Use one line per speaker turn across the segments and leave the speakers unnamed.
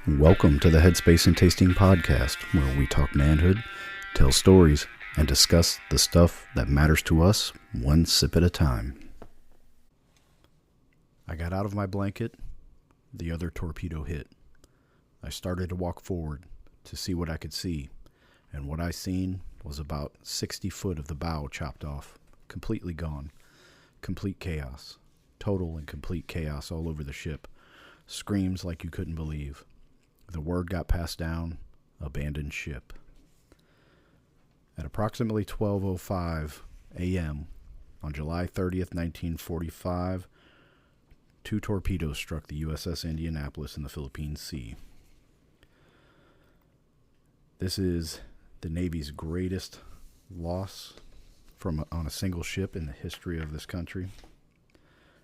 Welcome to the Headspace and Tasting Podcast, where we talk manhood, tell stories, and discuss the stuff that matters to us one sip at a time. I got out of my blanket. The other torpedo hit. I started to walk forward to see what I could see, and what I seen was about 60 foot of the bow chopped off, completely gone. Complete chaos. Total and complete chaos all over the ship. Screams like you couldn't believe. The word got passed down, abandoned ship. At approximately 12:05 a.m. on July 30th, 1945, two torpedoes struck the USS Indianapolis in the Philippine Sea. This is the Navy's greatest loss on a single ship in the history of this country.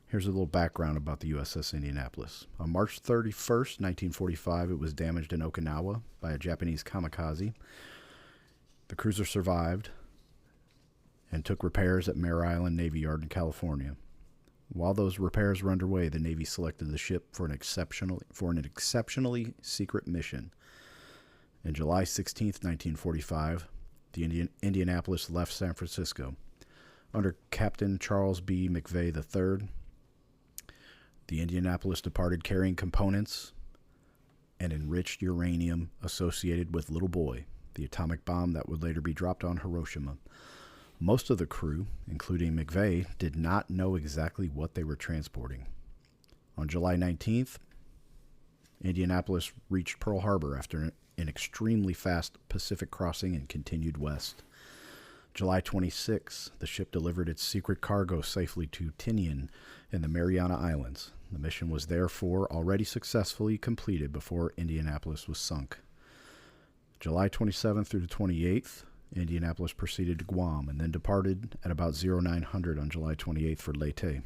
Here's a little background about the USS Indianapolis. On March 31st, 1945, it was damaged in Okinawa by a Japanese kamikaze. The cruiser survived and took repairs at Mare Island Navy Yard in California. While those repairs were underway, the Navy selected the ship for an exceptionally secret mission. On July 16th, 1945, the Indianapolis left San Francisco. Under Captain Charles B. McVeigh III, the Indianapolis departed carrying components and enriched uranium associated with Little Boy, the atomic bomb that would later be dropped on Hiroshima. Most of the crew, including McVeigh, did not know exactly what they were transporting. On July 19th, Indianapolis reached Pearl Harbor after an extremely fast Pacific crossing and continued west. July 26, the ship delivered its secret cargo safely to Tinian in the Mariana Islands. The mission was therefore already successfully completed before Indianapolis was sunk. July 27th through the 28th, Indianapolis proceeded to Guam and then departed at about 0900 on July 28th for Leyte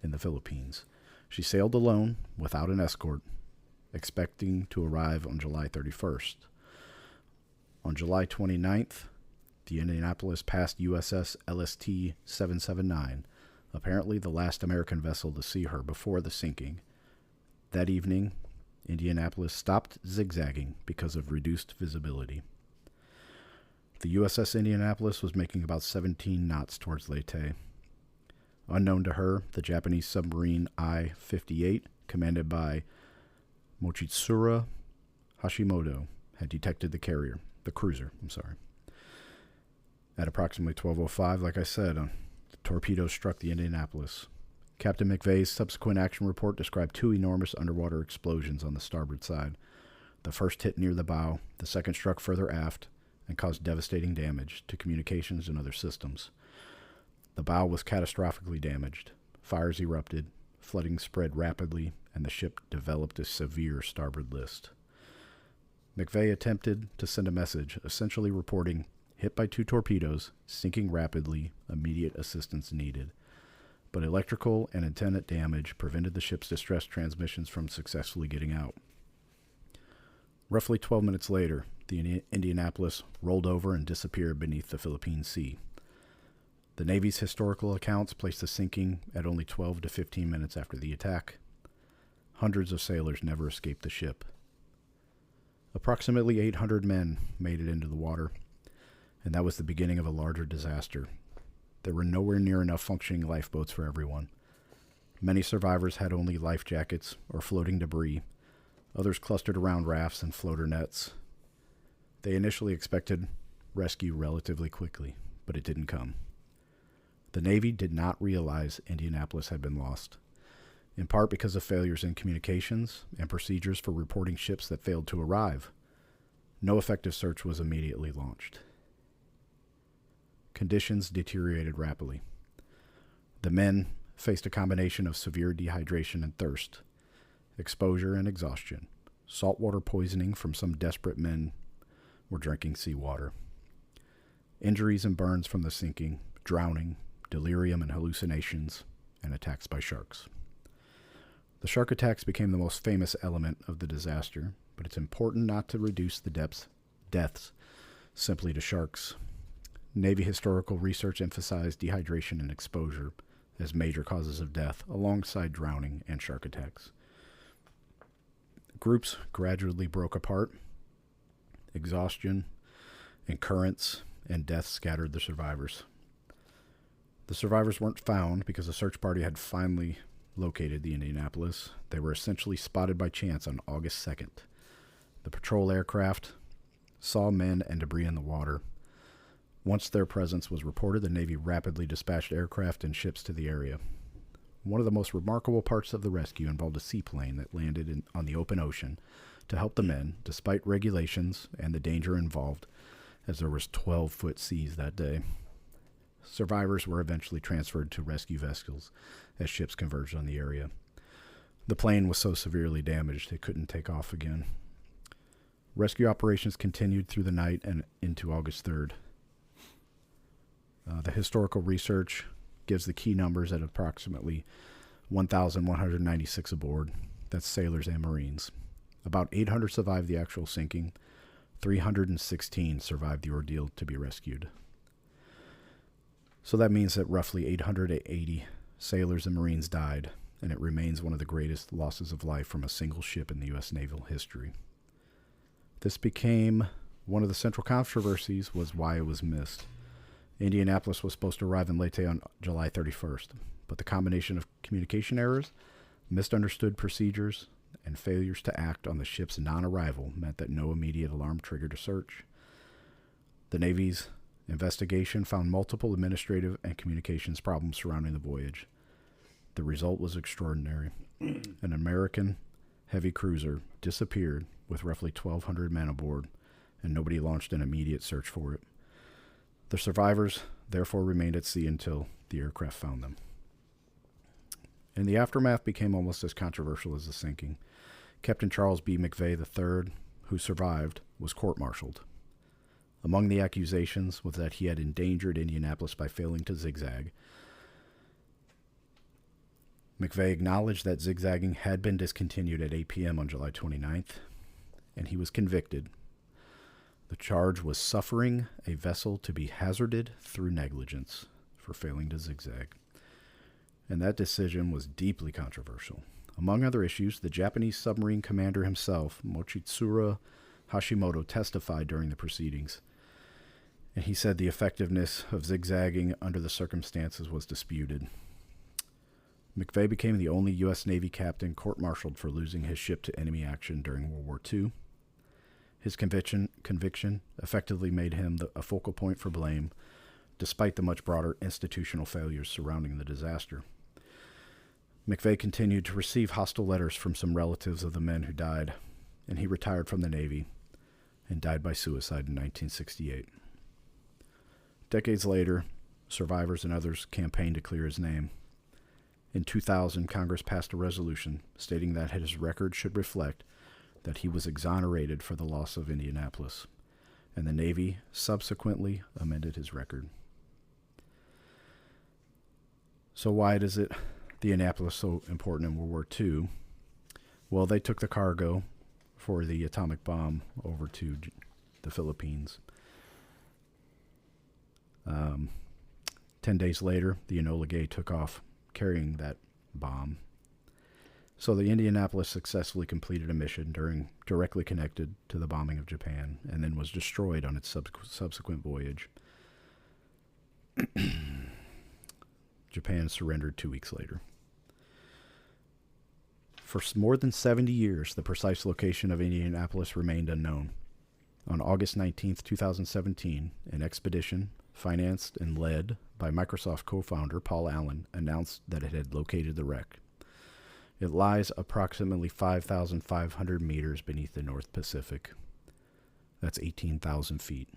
in the Philippines. She sailed alone without an escort, expecting to arrive on July 31st. On July 29th, the Indianapolis passed USS LST 779, apparently the last American vessel to see her before the sinking. That evening, Indianapolis stopped zigzagging because of reduced visibility. The USS Indianapolis was making about 17 knots towards Leyte. Unknown to her, the Japanese submarine I-58, commanded by Mochitsura Hashimoto, had detected the cruiser. At approximately 12:05, like I said, the torpedoes struck the Indianapolis. Captain McVeigh's subsequent action report described two enormous underwater explosions on the starboard side. The first hit near the bow, the second struck further aft and caused devastating damage to communications and other systems. The bow was catastrophically damaged. Fires erupted, flooding spread rapidly, and the ship developed a severe starboard list. McVeigh attempted to send a message, essentially reporting, "Hit by two torpedoes, sinking rapidly, immediate assistance needed." But electrical and antenna damage prevented the ship's distress transmissions from successfully getting out. Roughly 12 minutes later, the Indianapolis rolled over and disappeared beneath the Philippine Sea. The Navy's historical accounts place the sinking at only 12 to 15 minutes after the attack. Hundreds of sailors never escaped the ship. Approximately 800 men made it into the water, and that was the beginning of a larger disaster. There were nowhere near enough functioning lifeboats for everyone. Many survivors had only life jackets or floating debris. Others clustered around rafts and floater nets. They initially expected rescue relatively quickly, but it didn't come. The Navy did not realize Indianapolis had been lost, in part because of failures in communications and procedures for reporting ships that failed to arrive. No effective search was immediately launched. Conditions deteriorated rapidly. The men faced a combination of severe dehydration and thirst, exposure and exhaustion. Saltwater poisoning from some desperate men were drinking seawater. Injuries and burns from the sinking, drowning, delirium and hallucinations, and attacks by sharks. The shark attacks became the most famous element of the disaster, but it's important not to reduce the deaths simply to sharks. Navy historical research emphasized dehydration and exposure as major causes of death, alongside drowning and shark attacks. Groups gradually broke apart. Exhaustion and currents and death scattered the survivors. The survivors weren't found because a search party had finally located the Indianapolis. They were essentially spotted by chance on August 2nd. The patrol aircraft saw men and debris in the water. Once their presence was reported, the Navy rapidly dispatched aircraft and ships to the area. One of the most remarkable parts of the rescue involved a seaplane that landed on the open ocean to help the men, despite regulations and the danger involved, as there was 12-foot seas that day. Survivors were eventually transferred to rescue vessels as ships converged on the area. The plane was so severely damaged it couldn't take off again. Rescue operations continued through the night and into August 3rd. The historical research gives the key numbers at approximately 1,196 aboard. That's sailors and Marines. About 800 survived the actual sinking. 316 survived the ordeal to be rescued. So that means that roughly 880 sailors and Marines died, and it remains one of the greatest losses of life from a single ship in the U.S. naval history. This became one of the central controversies, was why it was missed. Indianapolis was supposed to arrive in Leyte on July 31st, but the combination of communication errors, misunderstood procedures, and failures to act on the ship's non-arrival meant that no immediate alarm triggered a search. The Navy's investigation found multiple administrative and communications problems surrounding the voyage. The result was extraordinary. An American heavy cruiser disappeared with roughly 1,200 men aboard, and nobody launched an immediate search for it. The survivors therefore remained at sea until the aircraft found them. And the aftermath became almost as controversial as the sinking. Captain Charles B. McVeigh III, who survived, was court-martialed. Among the accusations was that he had endangered Indianapolis by failing to zigzag. McVeigh acknowledged that zigzagging had been discontinued at 8 p.m. on July 29th, and he was convicted. The charge was suffering a vessel to be hazarded through negligence for failing to zigzag. And that decision was deeply controversial. Among other issues, the Japanese submarine commander himself, Mochitsuru Hashimoto, testified during the proceedings. And he said the effectiveness of zigzagging under the circumstances was disputed. McVeigh became the only U.S. Navy captain court-martialed for losing his ship to enemy action during World War II. His conviction effectively made him a focal point for blame, despite the much broader institutional failures surrounding the disaster. McVeigh continued to receive hostile letters from some relatives of the men who died, and he retired from the Navy and died by suicide in 1968. Decades later, survivors and others campaigned to clear his name. In 2000, Congress passed a resolution stating that his record should reflect that he was exonerated for the loss of Indianapolis, and the Navy subsequently amended his record. So why is the Indianapolis so important in World War II? Well, they took the cargo for the atomic bomb over to the Philippines. 10 days later, the Enola Gay took off carrying that bomb. So the Indianapolis successfully completed a mission directly connected to the bombing of Japan, and then was destroyed on its subsequent voyage. Japan surrendered 2 weeks later. For more than 70 years, the precise location of Indianapolis remained unknown. On August 19, 2017, an expedition financed and led by Microsoft co-founder Paul Allen announced that it had located the wreck. It lies approximately 5,500 meters beneath the North Pacific. That's 18,000 feet.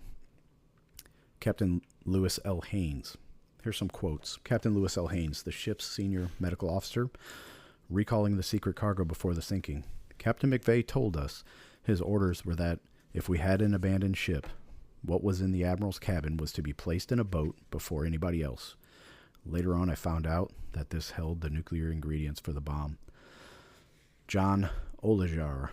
Captain Lewis L. Haynes. Here's some quotes. Captain Lewis L. Haynes, the ship's senior medical officer, recalling the secret cargo before the sinking. Captain McVeigh told us his orders were that if we had an abandoned ship, what was in the admiral's cabin was to be placed in a boat before anybody else. Later on, I found out that this held the nuclear ingredients for the bomb. John Olajar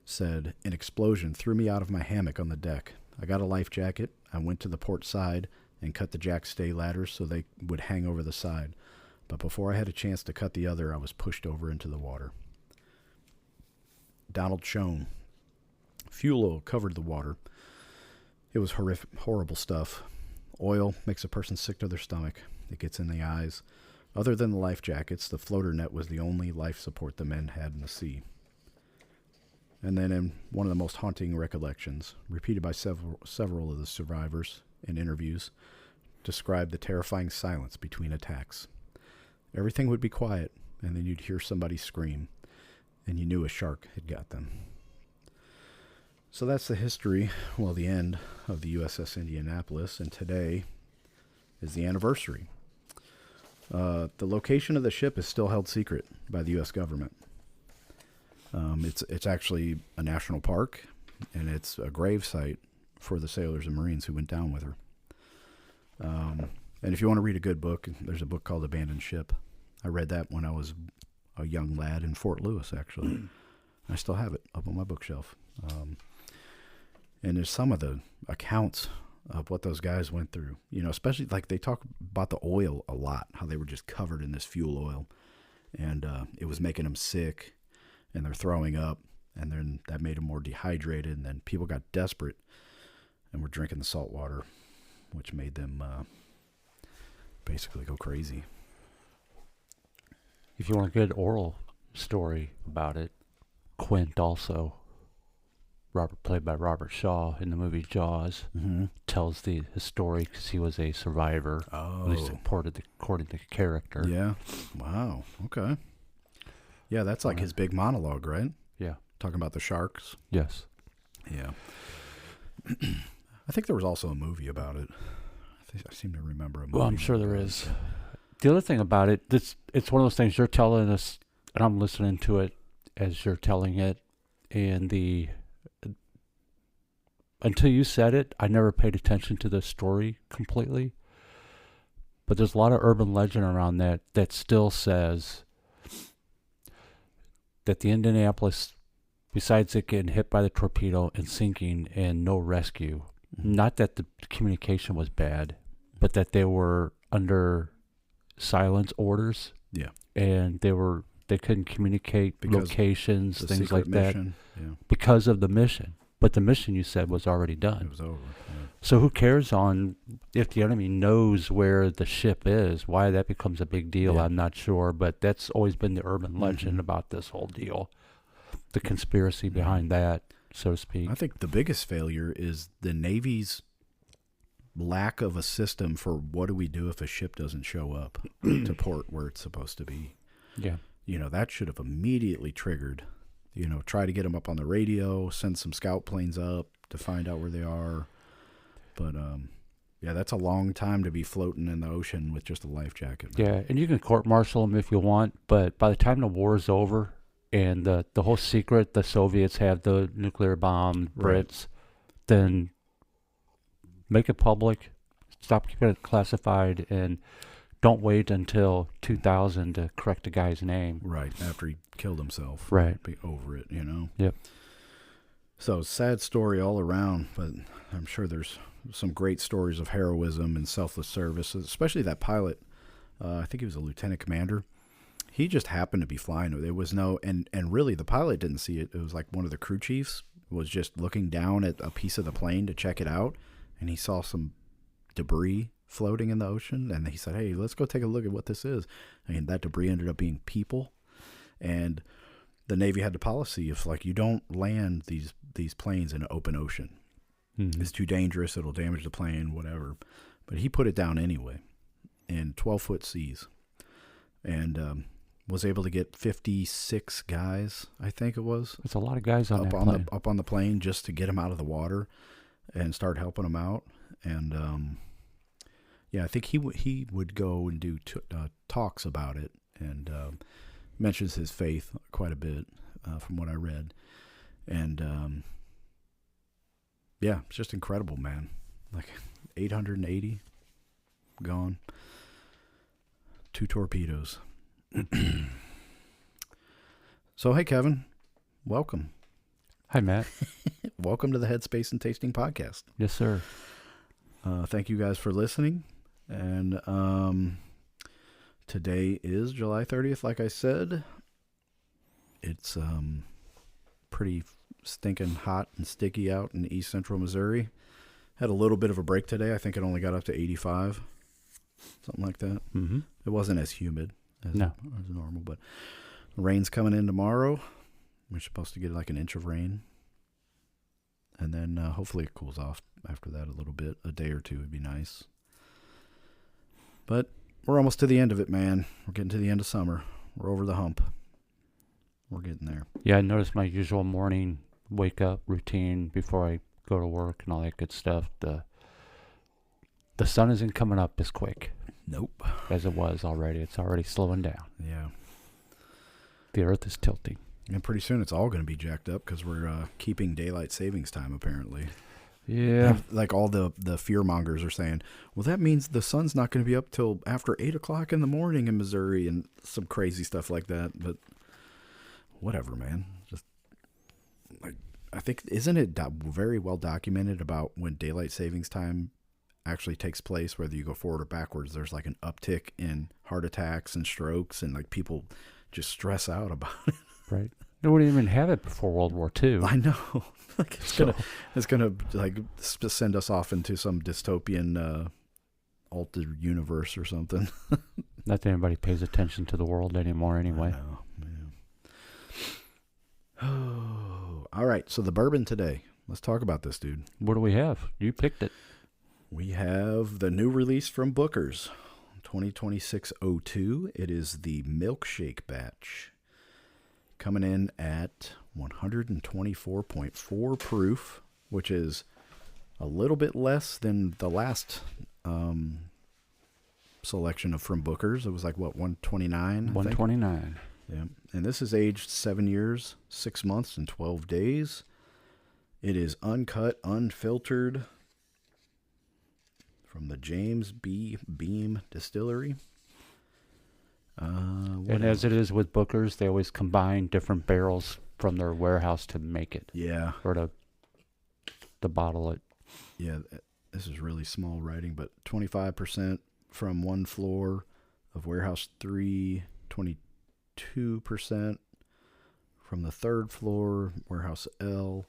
said, an explosion threw me out of my hammock on the deck. I got a life jacket. I went to the port side and cut the jack stay ladders so they would hang over the side. But before I had a chance to cut the other, I was pushed over into the water. Donald Schoen. Fuel oil covered the water. It was horrible stuff. Oil makes a person sick to their stomach. It gets in the eyes. Other than the life jackets, the floater net was the only life support the men had in the sea. And then in one of the most haunting recollections, repeated by several of the survivors in interviews, described the terrifying silence between attacks. Everything would be quiet, and then you'd hear somebody scream, and you knew a shark had got them. So that's the history, well, the end of the USS Indianapolis, and today is the anniversary. The location of the ship is still held secret by the U.S. government. It's actually a national park, and it's a grave site for the sailors and Marines who went down with her. And if you want to read a good book, there's a book called Abandoned Ship. I read that when I was a young lad in Fort Lewis, actually. I still have it up on my bookshelf. And there's some of the accounts of what those guys went through, especially like they talk about the oil a lot, how they were just covered in this fuel oil, and it was making them sick, and they're throwing up, and then that made them more dehydrated, and then people got desperate and were drinking the salt water, which made them basically go crazy.
If you want a good oral story about it, Quint also, played by Robert Shaw in the movie Jaws, tells his story because he was a survivor. At least according to the character.
Yeah. Wow. Okay. Yeah, that's like his big monologue, right?
Yeah.
Talking about the sharks.
Yes.
Yeah. I think there was also a movie about it. I seem to remember a movie.
Well, I'm sure there is. The other thing about it, it's one of those things you're telling us, and I'm listening to it as you're telling it, and until you said it, I never paid attention to the story completely. But there's a lot of urban legend around that still says that the Indianapolis, besides it getting hit by the torpedo and sinking and no rescue, not that the communication was bad, but that they were under silence orders.
Yeah.
And they couldn't communicate locations, things like
mission.
that, because of the mission. But the mission, you said, was already done.
It was over. Yeah.
So who cares if the enemy knows where the ship is? Why that becomes a big deal, I'm not sure. But that's always been the urban legend about this whole deal. The conspiracy behind that, so to speak.
I think the biggest failure is the Navy's lack of a system for what do we do if a ship doesn't show up to port where it's supposed to be.
Yeah.
That should have immediately triggered, try to get them up on the radio, send some scout planes up to find out where they are. But, that's a long time to be floating in the ocean with just a life jacket.
Man. Yeah, and you can court-martial them if you want, but by the time the war is over and the whole secret, the Soviets have the nuclear bomb, Brits, then make it public, stop keeping it classified, and don't wait until 2000 to correct the guy's name.
Right, after he killed himself.
Right.
Be over it,
Yep.
So, sad story all around, but I'm sure there's some great stories of heroism and selfless service, especially that pilot. I think he was a lieutenant commander. He just happened to be flying. There was no, and really the pilot didn't see it. It was like one of the crew chiefs was just looking down at a piece of the plane to check it out, and he saw some debris floating in the ocean, and he said, "Hey, let's go take a look at what this is." And that debris ended up being people, and the Navy had the policy of like, you don't land these planes in an open ocean. It's too dangerous. It'll damage the plane, whatever. But he put it down anyway in 12-foot seas, and was able to get 56 guys, I think it was.
It's a lot of guys on that plane.
Up on the plane just to get them out of the water and start helping them out. And I think he would go and do talks about it, and mentions his faith quite a bit from what I read. And it's just incredible, man. Like 880 gone. 2 torpedoes. So, hey, Kevin, welcome.
Hi, Matt.
Welcome to the Headspace and Tasting Podcast.
Yes, sir.
Thank you guys for listening. And today is July 30th, like I said. It's pretty stinking hot and sticky out in east central Missouri. Had a little bit of a break today. I think it only got up to 85, something like that.
Mm-hmm.
It wasn't as humid as normal, but rain's coming in tomorrow. We're supposed to get like an inch of rain. And then hopefully it cools off after that a little bit. A day or two would be nice. But we're almost to the end of it, man. We're getting to the end of summer. We're over the hump. We're getting there.
Yeah, I noticed my usual morning wake up routine before I go to work and all that good stuff. The sun isn't coming up as quick.
Nope.
As it was already. It's already slowing down.
Yeah. The
earth is tilting.
And pretty soon it's all going to be jacked up because we're keeping daylight savings time, apparently.
Yeah.
Like all the fear mongers are saying, well, that means the sun's not going to be up till after 8 o'clock in the morning in Missouri and some crazy stuff like that. But whatever, man. Just like, I think, isn't it very well documented about when daylight savings time actually takes place, whether you go forward or backwards, there's like an uptick in heart attacks and strokes and like people just stress out about it.
Right. They wouldn't even have it before World War II.
I know. Like it's gonna like send us off into some dystopian altered universe or something.
Not that anybody pays attention to the world anymore anyway.
I know, man. All right, so the bourbon today. Let's talk about this, dude.
What do we have? You picked it.
We have the new release from Booker's, 2026-02. It is the Milkshake batch. Coming in at 124.4 proof, which is a little bit less than the last selection from Booker's. It was like, what, 129?
129.
Yeah. And this is aged 7 years, 6 months, and 12 days. It is uncut, unfiltered from the James B. Beam Distillery.
And as it is with Booker's, they always combine different barrels from their warehouse to make it.
Yeah.
Or to bottle it.
Yeah, this is really small writing, but 25% from one floor of warehouse 3, 22% from the third floor, warehouse L,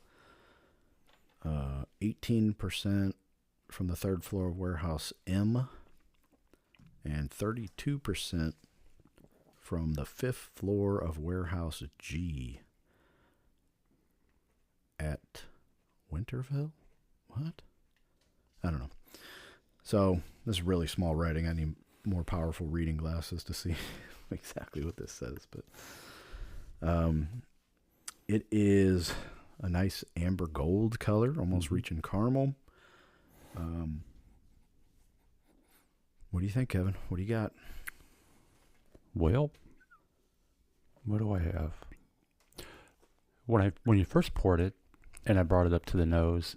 18% from the third floor of warehouse M, and 32% from the fifth floor of warehouse G at Winterville? What? I don't know. So this is really small writing. I need more powerful reading glasses to see exactly what this says. But it is a nice amber gold color, almost reaching caramel. What do you think, Kevin? What do you got?
Well, what do I have? When you first poured it, and I brought it up to the nose,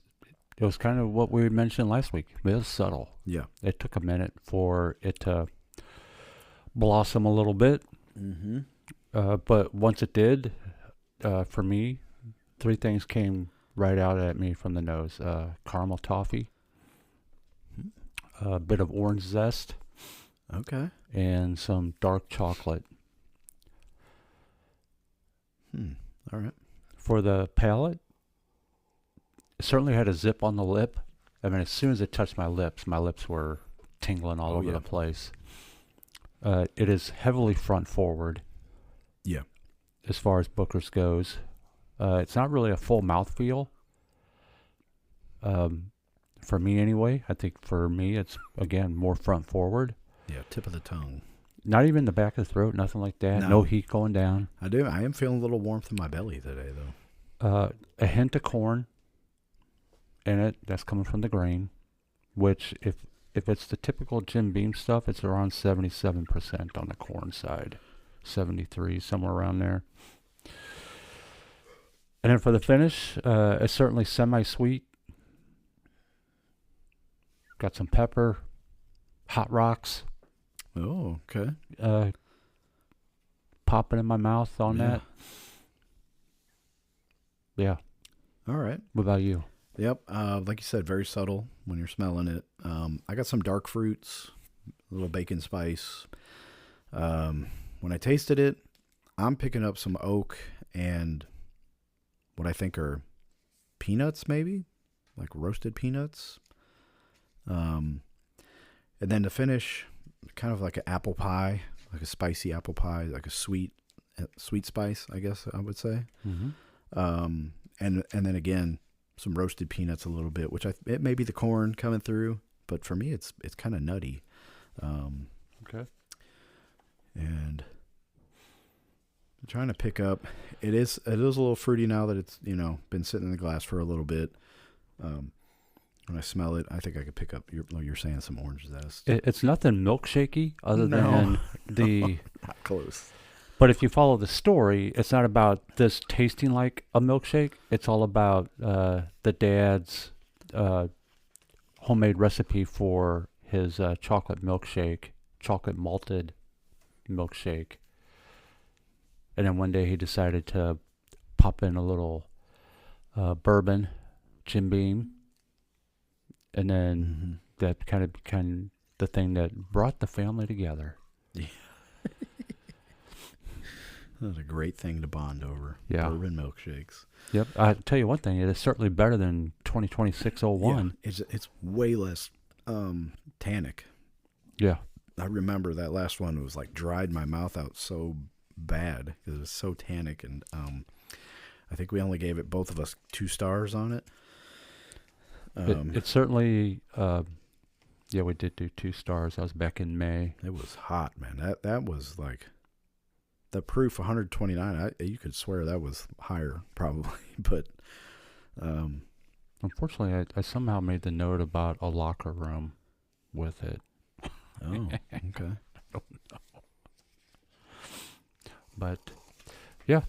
it was kind of what we mentioned last week. It was subtle.
Yeah.
It took a minute for it to blossom a little bit.
Mm-hmm.
But once it did, for me, three things came right out at me from the nose. Caramel toffee, a bit of orange zest.
Okay.
And some dark chocolate.
All right.
For the palate, it certainly had a zip on the lip. I mean, as soon as it touched my lips were tingling all over the place. It is heavily front forward.
Yeah.
As far as Booker's goes. It's not really a full mouthfeel. For me anyway. I think for me it's, again, more front forward.
Yeah, tip of the tongue.
Not even the back of the throat, nothing like that. No heat going down.
I am feeling a little warmth in my belly today, though.
A hint of corn in it. That's coming from the grain, which if it's the typical Jim Beam stuff, it's around 77% on the corn side. 73, somewhere around there. And then for the finish, it's certainly semi-sweet. Got some pepper, hot rocks.
Oh, okay.
Popping in my mouth on that. Yeah.
All right.
What about you?
Yep. Like you said, very subtle when you're smelling it. I got some dark fruits, a little bacon spice. When I tasted it, I'm picking up some oak and what I think are peanuts, maybe like roasted peanuts. And then to finish, kind of like an apple pie, like a spicy apple pie, like a sweet spice, I guess I would say. And then again, some roasted peanuts a little bit, which it may be the corn coming through, but for me, it's kind of nutty.
Okay.
And I'm trying to pick up. It is a little fruity now that it's been sitting in the glass for a little bit. When I smell it, I think I could pick up. You're saying some orange zest.
It's nothing milkshakey other than the
not close.
But if you follow the story, it's not about this tasting like a milkshake. It's all about the dad's homemade recipe for his chocolate malted milkshake. And then one day he decided to pop in a little bourbon, Jim Beam. And then that kind of became the thing that brought the family together.
Yeah. That was a great thing to bond over.
Yeah.
Bourbon milkshakes.
Yep. I'll tell you one thing. It is certainly better than 2026-01.
Yeah, it's way less tannic.
Yeah.
I remember that last one was like dried my mouth out so bad because it was so tannic. And I think we only gave it, both of us, 2 stars on it.
It certainly, we did do 2 stars. That was back in May.
It was hot, man. That was like... The proof 129, you could swear that was higher probably, but
unfortunately I somehow made the note about a locker room with it.
Oh, okay.
I don't know. But yeah.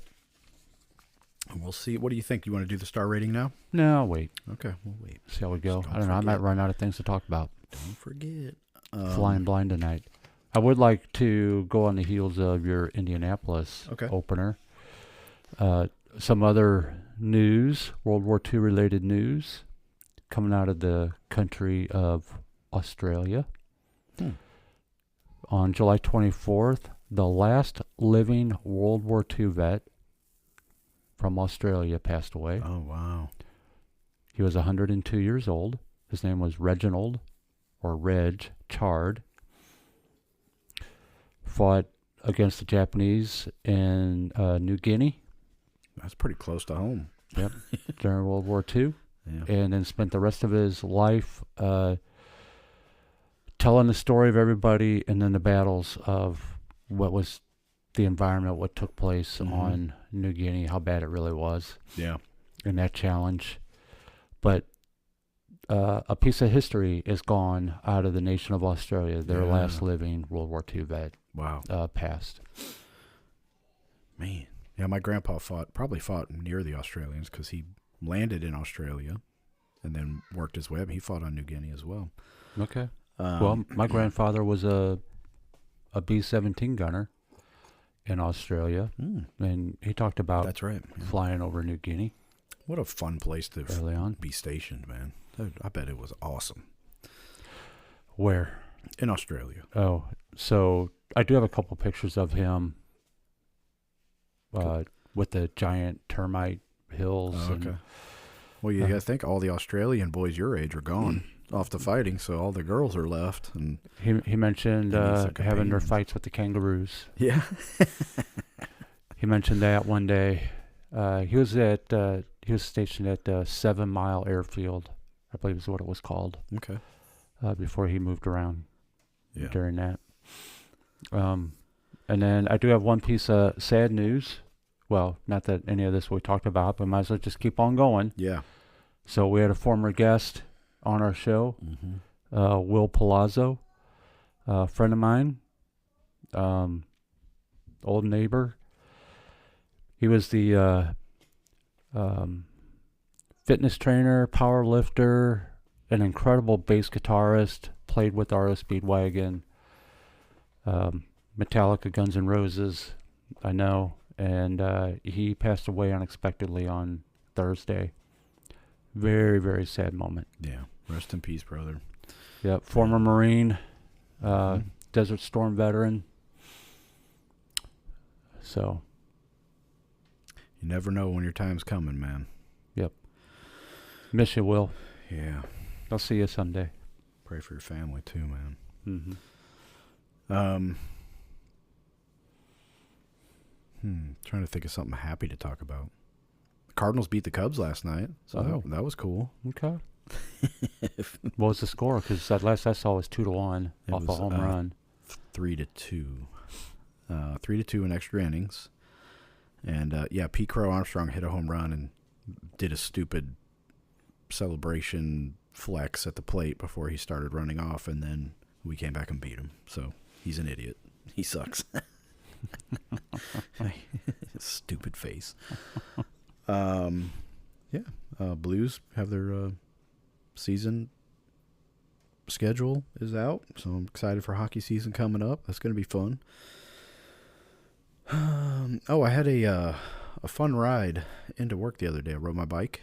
We'll see. What do you think? You want to do the star rating now?
No, wait.
Okay, we'll wait.
See how we go.
Don't
I don't know. I
forget.
might run out of things to talk about.
Don't forget.
Flying blind tonight. I would like to go on the heels of your Indianapolis opener. Some other news, World War II related news, coming out of the country of Australia. On July 24th, the last living World War II vet from Australia passed away.
Oh, wow.
He was 102 years old. His name was Reginald, or Reg, Chard. Fought against the Japanese in New Guinea.
That's pretty close to home.
Yep, during World War II.
Yeah.
And then spent the rest of his life telling the story of everybody and then the battles of what was the environment, what took place on New Guinea, how bad it really was.
Yeah.
And that challenge. But a piece of history is gone out of the nation of Australia. Their last living World War II vet.
Wow.
Passed.
Man. Yeah, my grandpa probably fought near the Australians because he landed in Australia and then worked his way up. He fought on New Guinea as well.
Okay. Well, my grandfather was a B-17 gunner in Australia, and he talked about
that's right,
flying over New Guinea.
What a fun place to
early on.
be stationed, man. I bet it was awesome.
Where?
In Australia.
Oh, so I do have a couple pictures of him with the giant termite hills.
Oh, okay. Well, you got to think all the Australian boys your age are gone off the fighting, so all the girls are left. And
he mentioned having their fights with the kangaroos.
Yeah.
He mentioned that one day. He was stationed at 7 Mile Airfield, I believe is what it was called.
Okay.
Before he moved around during that. And then I do have one piece of sad news. Well, not that any of this we talked about, but might as well just keep on going.
Yeah.
So we had a former guest on our show, Will Palazzo, a friend of mine, old neighbor. He was the fitness trainer, power lifter, an incredible bass guitarist, played with R.O. Speedwagon, Metallica, Guns N' Roses, I know, and he passed away unexpectedly on Thursday. Very, very sad moment.
Yeah. Rest in peace, brother.
Yep. Former Marine, Desert Storm veteran. So.
You never know when your time's coming, man.
Yep. Miss you, Will.
Yeah.
I'll see you someday.
Pray for your family too, man.
Mm-hmm.
Trying to think of something happy to talk about. The Cardinals beat the Cubs last night, so that was cool.
Okay. What was the score? Because that last I saw was 2-1 off a home run.
3-2. 3-2 in extra innings. And, Pete Crow Armstrong hit a home run and did a stupid celebration flex at the plate before he started running off, and then we came back and beat him. So he's an idiot. He sucks. Stupid face. Blues have their season schedule is out, so I'm excited for hockey season coming up. That's going to be fun. I had a fun ride into work the other day. I rode my bike.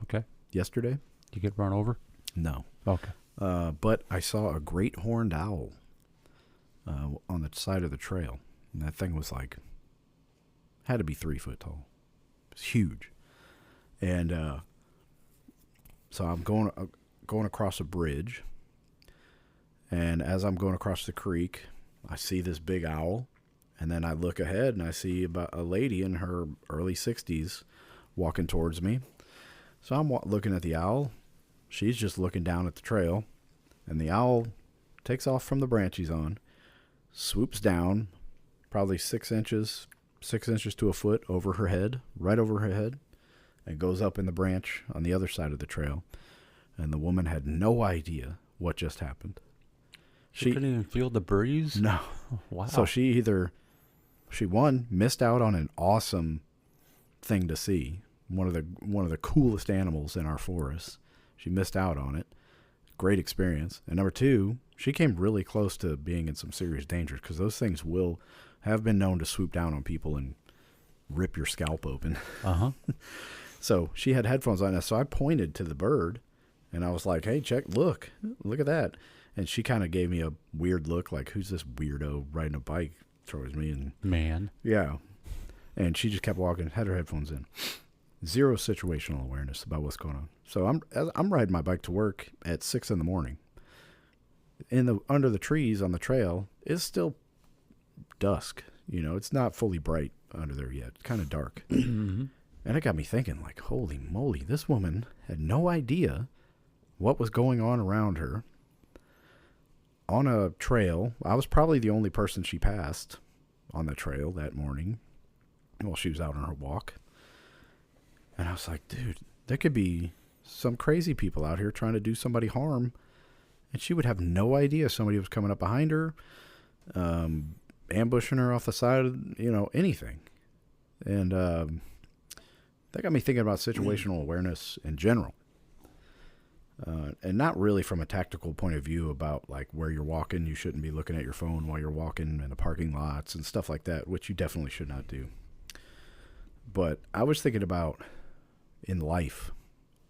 Okay.
Yesterday.
You get run over?
No.
Okay.
But I saw a great horned owl on the side of the trail. And that thing was had to be 3 foot tall. It's huge. And so I'm going across a bridge. And as I'm going across the creek, I see this big owl. And then I look ahead and I see about a lady in her early 60s walking towards me. So I'm looking at the owl. She's just looking down at the trail. And the owl takes off from the branch he's on, swoops down probably 6 inches to a foot over her head, right over her head, and goes up in the branch on the other side of the trail. And the woman had no idea what just happened.
She couldn't even feel the breeze?
No.
Oh, wow.
So she missed out on an awesome thing to see. One of the coolest animals in our forest. She missed out on it. Great experience. And number 2, she came really close to being in some serious danger, because those things have been known to swoop down on people and rip your scalp open.
Uh-huh.
So she had headphones on. So I pointed to the bird, and I was like, hey, look at that. And she kind of gave me a weird look, like, who's this weirdo riding a bike towards me? And
man.
Yeah. And she just kept walking, had her headphones in. Zero situational awareness about what's going on. So I'm riding my bike to work at 6 a.m. Under the trees on the trail, it's still dusk. It's not fully bright under there yet. It's kind of dark.
Mm-hmm.
And it got me thinking, like, holy moly, this woman had no idea what was going on around her. On a trail, I was probably the only person she passed on the trail that morning while she was out on her walk. And I was like, dude, there could be some crazy people out here trying to do somebody harm, and she would have no idea somebody was coming up behind her, ambushing her off the side of, anything. And that got me thinking about situational awareness in general. And not really from a tactical point of view about, like, where you're walking. You shouldn't be looking at your phone while you're walking in the parking lots and stuff like that, which you definitely should not do. But I was thinking about, in life,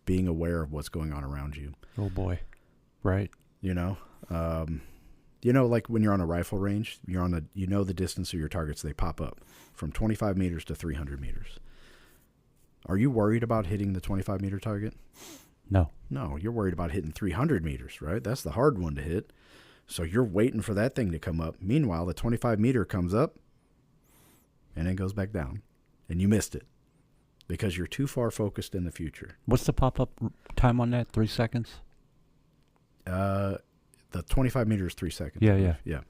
being aware of what's going on around you.
Oh, boy. Right.
Like when you're on a rifle range, the distance of your targets, they pop up from 25 meters to 300 meters. Are you worried about hitting the 25-meter target?
No.
No, you're worried about hitting 300 meters, right? That's the hard one to hit. So you're waiting for that thing to come up. Meanwhile, the 25-meter comes up and then goes back down. And you missed it because you're too far focused in the future.
What's the pop-up time on that? 3 seconds?
The 25 meters, 3 seconds. Yeah.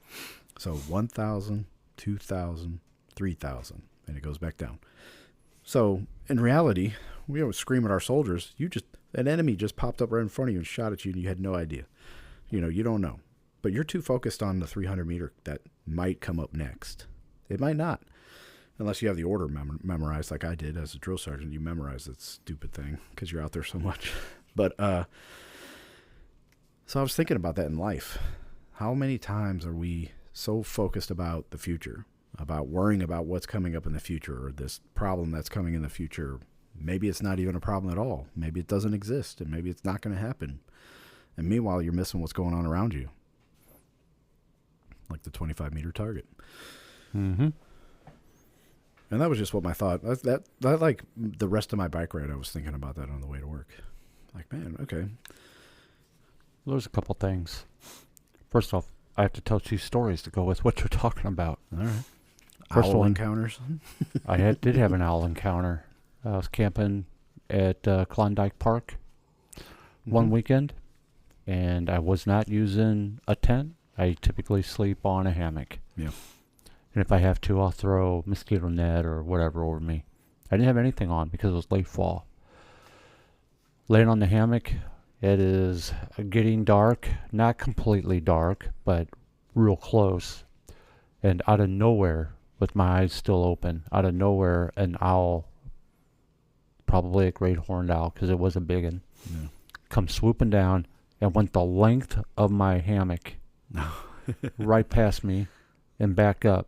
So 1,000, 2,000, 3,000, and it goes back down. So in reality, we always scream at our soldiers. An enemy just popped up right in front of you and shot at you, and you had no idea. You don't know. But you're too focused on the 300-meter that might come up next. It might not. Unless you have the order memorized like I did as a drill sergeant. You memorize that stupid thing because you're out there so much. But so I was thinking about that in life. How many times are we so focused about the future, about worrying about what's coming up in the future, or this problem that's coming in the future? Maybe it's not even a problem at all. Maybe it doesn't exist, and maybe it's not going to happen. And meanwhile, you're missing what's going on around you. Like the 25-meter target.
Mm-hmm.
And that was just what my thought. That like the rest of my bike ride, I was thinking about that on the way to work. Like, man, okay.
Well, there's a couple things. First off, I have to tell 2 stories to go with what you're talking about.
All right.
First
Owl
one,
encounters.
did have an owl encounter. I was camping at Klondike Park one weekend, and I was not using a tent. I typically sleep on a hammock.
Yeah.
And if I have to, I'll throw mosquito net or whatever over me. I didn't have anything on because it was late fall. Laying on the hammock, it is getting dark. Not completely dark, but real close. And out of nowhere, with my eyes still open, out of nowhere, an owl, probably a great horned owl because it was a big one, come swooping down and went the length of my hammock right past me and back up.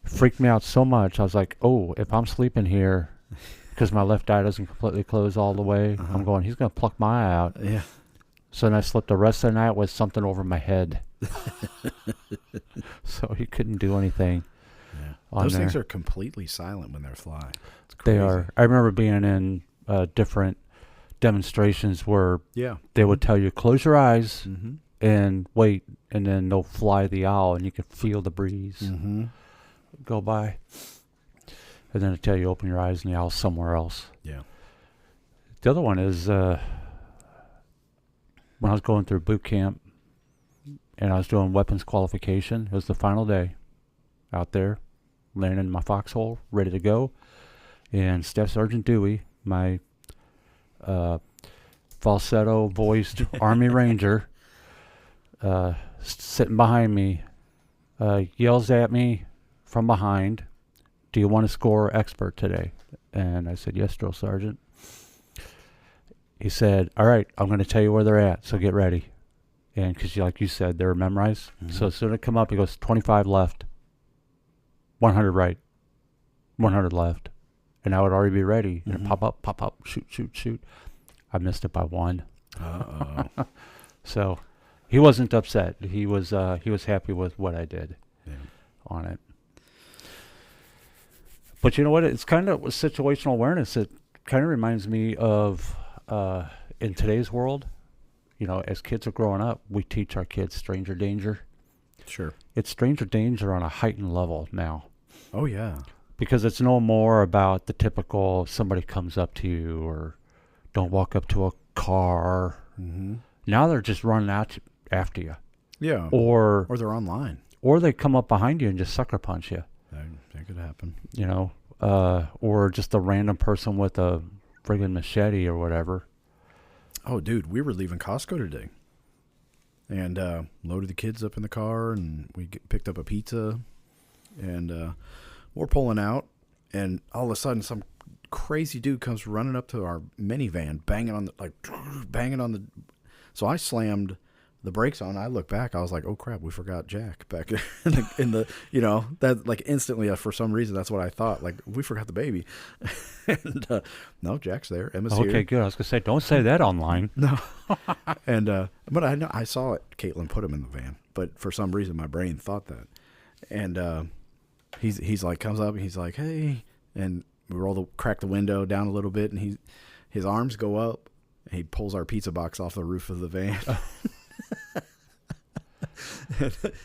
Freaked me out so much. I was like, oh, if I'm sleeping here, because my left eye doesn't completely close all the way, I'm going, he's going to pluck my eye out.
Yeah.
So then I slept the rest of the night with something over my head. So he couldn't do anything.
Yeah. Those things are completely silent when they're flying. It's
They
crazy.
are. I remember being in different demonstrations where they would tell you, close your eyes and wait, and then they'll fly the owl, and you can feel the breeze go by. And then they tell you, open your eyes, and the owl's somewhere else.
Yeah.
The other one is when I was going through boot camp, and I was doing weapons qualification. It was the final day out there, laying in my foxhole, ready to go. And Staff Sergeant Dewey, my falsetto-voiced Army Ranger, sitting behind me, yells at me from behind, do you want to score expert today? And I said, yes, Drill Sergeant. He said, all right, I'm going to tell you where they're at, so get ready. And because, like you said, they're memorized. So as soon as it come up, he goes, 25 left, 100 right, 100 left. And I would already be ready. And pop up, shoot, shoot, shoot. I missed it by 1.
Uh-oh.
So he wasn't upset. He was happy with what I did on it. But you know what? It's kind of situational awareness. It kind of reminds me of in today's world, you know, as kids are growing up, we teach our kids stranger danger.
Sure.
It's stranger danger on a heightened level now.
Oh, yeah.
Because it's no more about the typical somebody comes up to you or don't walk up to a car. Now they're just running out after you.
Yeah.
Or
they're online.
Or they come up behind you and just sucker punch you.
That could happen.
You know, or just a random person with a friggin' machete or whatever.
Oh, dude, we were leaving Costco today. And loaded the kids up in the car, and we picked up a pizza. And we're pulling out, and all of a sudden some crazy dude comes running up to our minivan, banging on the... So I slammed the brakes on. I look back. I was like, oh, crap, we forgot Jack back in the you know, that like instantly for some reason, that's what I thought. Like, we forgot the baby. And no, Jack's there. Emma's here.
Okay, good. I was going to say, don't say that online.
No. And but I saw it. Caitlin put him in the van. But for some reason, my brain thought that. And he's like, comes up and he's like, hey. And we crack the window down a little bit, and his arms go up. And he pulls our pizza box off the roof of the van.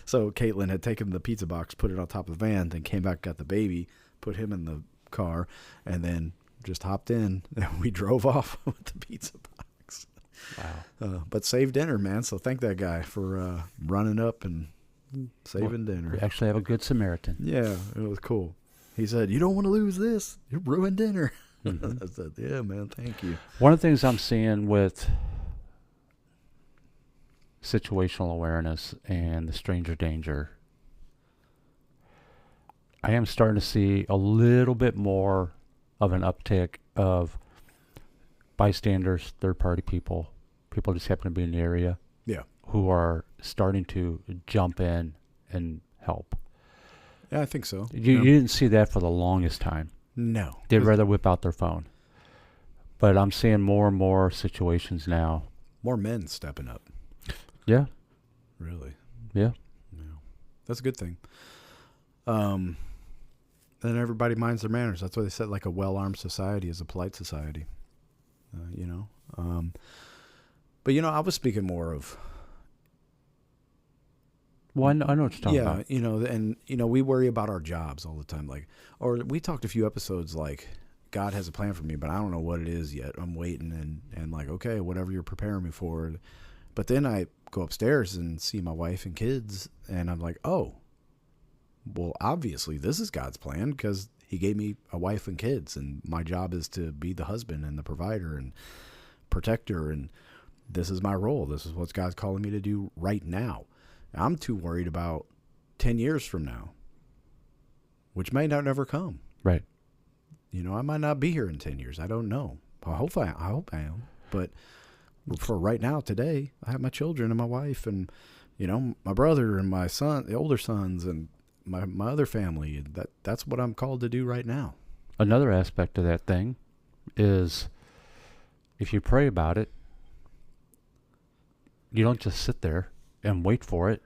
So Caitlin had taken the pizza box, put it on top of the van, then came back, got the baby, put him in the car, and then just hopped in, and we drove off with the pizza box.
Wow.
But saved dinner, man. So thank that guy for running up and saving dinner.
We actually have a good Samaritan.
Yeah, it was cool. He said, you don't want to lose this. You ruined dinner. I said, yeah, man, thank you.
One of the things I'm seeing with situational awareness and the stranger danger, I am starting to see a little bit more of an uptick of bystanders, third-party people just happen to be in the area, who are starting to jump in and help.
Yeah, I think so.
You didn't see that for the longest time.
No.
They'd rather whip out their phone. But I'm seeing more and more situations now.
More men stepping up.
Yeah.
Really?
Yeah.
That's a good thing. then everybody minds their manners. That's why they said like a well-armed society is a polite society. You know, but you know, I was speaking more of.
Well, I know what you're talking about.
Yeah, you know, and you know, we worry about our jobs all the time. Like, or we talked a few episodes like, God has a plan for me, but I don't know what it is yet. I'm waiting and like, okay, whatever you're preparing me for. But then I go upstairs and see my wife and kids, and I'm like, oh, well, obviously this is God's plan because He gave me a wife and kids, and my job is to be the husband and the provider and protector, and this is my role. This is what God's calling me to do right now. I'm too worried about 10 years from now, which may not never come.
Right.
You know, I might not be here in 10 years. I don't know. I hope I am. But for right now, today, I have my children and my wife and, you know, my brother and my son, the older sons, and my other family. That's what I'm called to do right now.
Another aspect of that thing is if you pray about it, you don't just sit there and wait for it.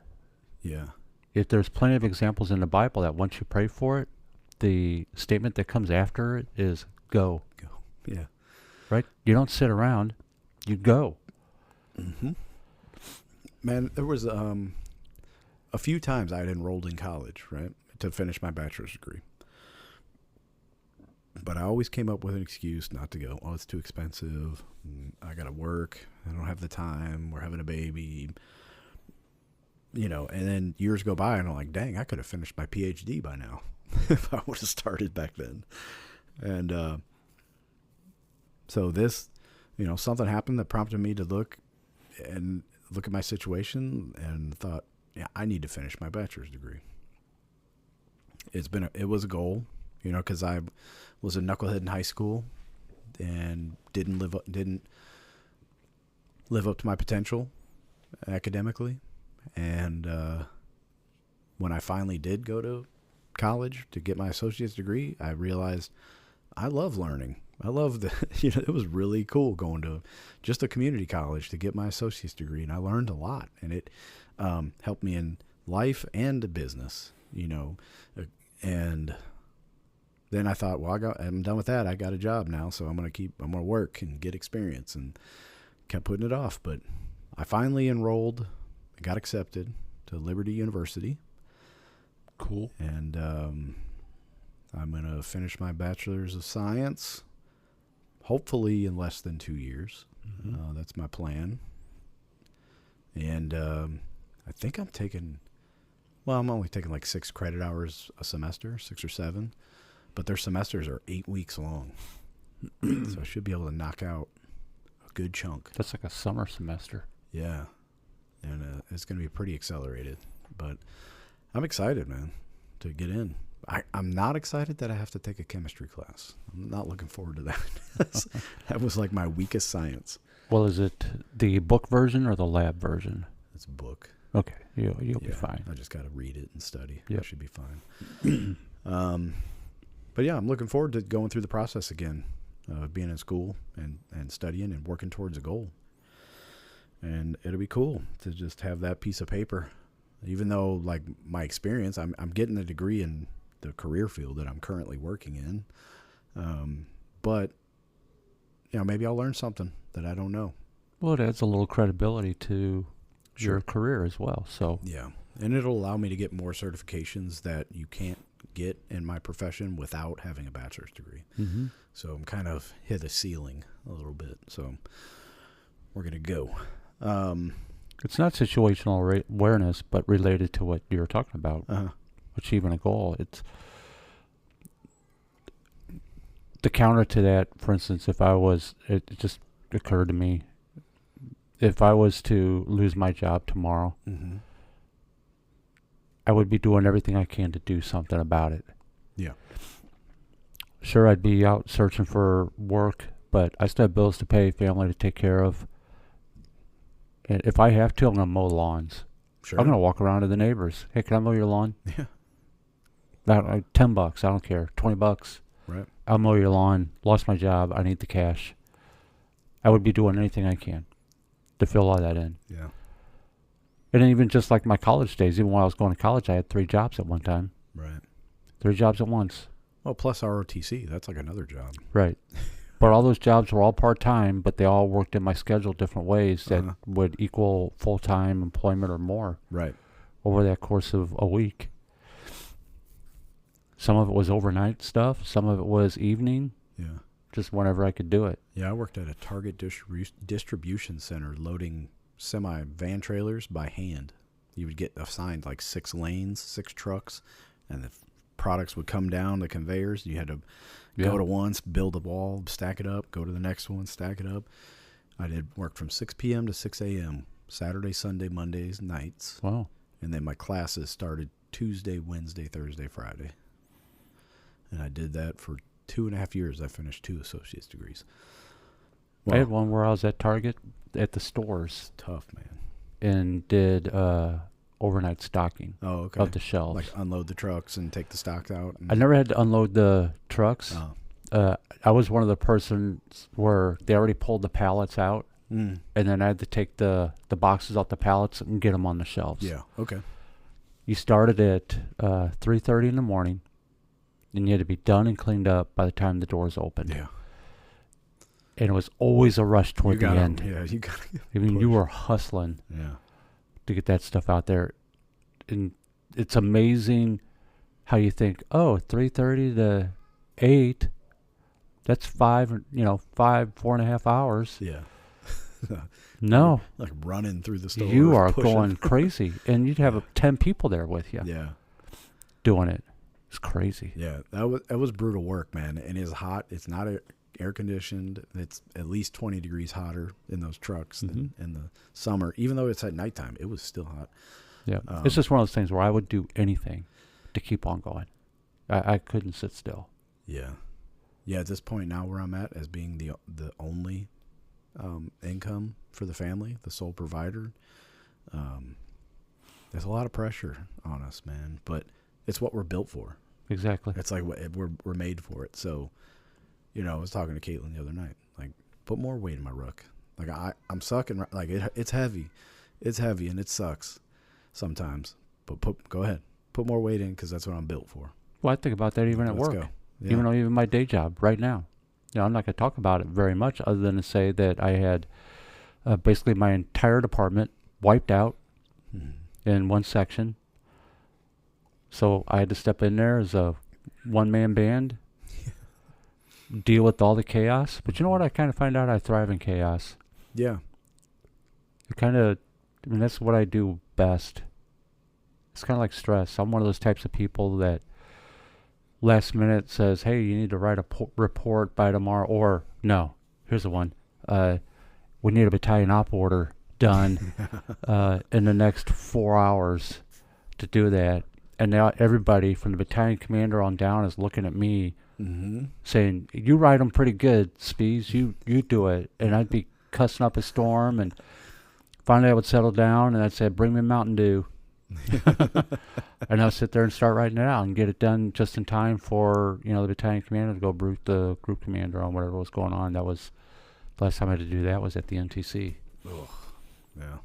Yeah.
If there's plenty of examples in the Bible that once you pray for it, the statement that comes after it is go.
Go. Yeah.
Right? You don't sit around. You go.
Mm-hmm. Man, there was a few times I had enrolled in college, right, to finish my bachelor's degree. But I always came up with an excuse not to go. Oh, it's too expensive. I got to work. I don't have the time. We're having a baby. You know, and then years go by and I'm like, dang, I could have finished my PhD by now if I would have started back then. And so this, you know, something happened that prompted me to look at my situation and thought, yeah, I need to finish my bachelor's degree. It was a goal, you know, because I was a knucklehead in high school and didn't live up to my potential academically. And when I finally did go to college to get my associate's degree, I realized I love learning. I love it was really cool going to just a community college to get my associate's degree. And I learned a lot, and it helped me in life and business, you know. And then I thought, well, I'm done with that. I got a job now, so I'm going to work and get experience, and kept putting it off. But I finally enrolled, got accepted to Liberty University.
Cool.
And I'm going to finish my bachelor's of science, hopefully in less than 2 years.
Mm-hmm.
That's my plan. And I think I'm only taking like 6 credit hours a semester, 6 or 7. But their semesters are 8 weeks long. So I should be able to knock out a good chunk.
That's like a summer semester.
Yeah. And it's going to be pretty accelerated. But I'm excited, man, to get in. I'm not excited that I have to take a chemistry class. I'm not looking forward to that. That was like my weakest science.
Well, is it the book version or the lab version?
It's a book.
Okay, you'll be fine.
I just got to read it and study.
Yep.
I should be fine. But yeah, I'm looking forward to going through the process again, being in school and studying and working towards a goal. And it'll be cool to just have that piece of paper, even though like my experience, I'm getting a degree in the career field that I'm currently working in. But you know, maybe I'll learn something that I don't know.
Well, it adds a little credibility to your career as well. So
yeah, and it'll allow me to get more certifications that you can't get in my profession without having a bachelor's degree.
Mm-hmm.
So I'm kind of hit a ceiling a little bit. So we're gonna go.
It's not situational awareness, but related to what you were talking about, achieving a goal. It's the counter to that. For instance, it just occurred to me, if I was to lose my job tomorrow,
mm-hmm.
I would be doing everything I can to do something about it.
Yeah.
Sure, I'd be out searching for work, but I still have bills to pay, family to take care of. And if I have to, I'm going to mow lawns.
Sure.
I'm going to walk around to the neighbors. Hey, can I mow your lawn?
Yeah.
$10, I don't care. $20.
Right.
I'll mow your lawn. Lost my job. I need the cash. I would be doing anything I can to fill all that in.
Yeah.
And then even just like my college days, even while I was going to college, I had 3 jobs at one time.
Right.
3 jobs at once.
Well, plus ROTC, that's like another job.
Right. But all those jobs were all part-time, but they all worked in my schedule different ways that would equal full-time employment or more.
Right.
Over that course of a week. Some of it was overnight stuff. Some of it was evening.
Yeah.
Just whenever I could do it.
Yeah, I worked at a Target distribution center loading semi-van trailers by hand. You would get assigned like 6 lanes, 6 trucks, and the products would come down the conveyors. You had to go to one, build a wall, stack it up, go to the next one, stack it up. I did work from 6 p.m. to 6 a.m., Saturday, Sunday, Mondays, nights.
Wow.
And then my classes started Tuesday, Wednesday, Thursday, Friday. And I did that for 2.5 years. I finished 2 associate's degrees. Well,
I had one where I was at Target at the stores.
Tough, man.
And did overnight stocking of the shelves.
Like unload the trucks and take the stocks out?
I never had to unload the trucks. I was one of the persons where they already pulled the pallets out. And then I had to take the boxes off the pallets and get them on the shelves.
Yeah, okay.
You started at 3:30 in the morning, and you had to be done and cleaned up by the time the doors opened.
Yeah.
And it was always a rush toward the end.
Yeah, you got to
I mean, you were hustling to get that stuff out there. And it's amazing how you think, 3:30 to 8, that's 4.5 hours.
Yeah.
No.
Like running through the store.
You are going crazy. And you'd have 10 people there with you.
Yeah.
Doing it. It's crazy.
Yeah. That was brutal work, man. And it's hot. It's not air conditioned. It's at least 20 degrees hotter in those trucks than in the summer. Even though it's at nighttime, it was still hot.
Yeah. It's just one of those things where I would do anything to keep on going. I couldn't sit still.
Yeah. Yeah, at this point now where I'm at, as being the only income for the family, the sole provider, there's a lot of pressure on us, man. But it's what we're built for.
Exactly.
It's like we're made for it. So, I was talking to Caitlin the other night. Like, put more weight in my ruck. Like I'm sucking. Like it's heavy. It's heavy and it sucks sometimes. But go ahead, put more weight in because that's what I'm built for.
Well, I think about that even at
Let's
work.
go. Yeah.
Even my day job right now. I'm not going to talk about it very much other than to say that I had basically my entire department wiped out in one section. So I had to step in there as a one-man band, deal with all the chaos. But you know what? I kind of find out I thrive in chaos.
Yeah.
That's what I do best. It's kind of like stress. I'm one of those types of people that last minute says, hey, you need to write a report by tomorrow. Or, no, here's the one. We need a battalion op order done in the next 4 hours to do that. And now everybody from the battalion commander on down is looking at me saying, you write them pretty good, Spees. You do it. And I'd be cussing up a storm. And finally I would settle down and I'd say, bring me a Mountain Dew. And I'll sit there and start writing it out and get it done just in time for, the battalion commander to go brief the group commander on whatever was going on. That was the last time I had to do that was at the NTC.
Ugh. Yeah.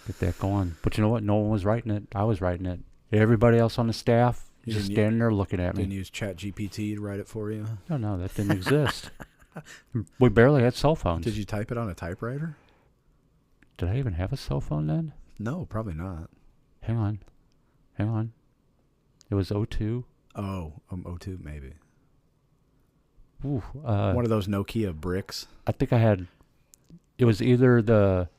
Get that going. But you know what? No one was writing it. I was writing it. Everybody else on the staff just standing there looking at me.
Didn't use ChatGPT to write it for you?
No, that didn't exist. We barely had cell phones.
Did you type it on a typewriter?
Did I even have a cell phone then?
No, probably not.
Hang on. It was 02.
Oh, 02 maybe.
Ooh,
one of those Nokia bricks.
I think I had. It was either the.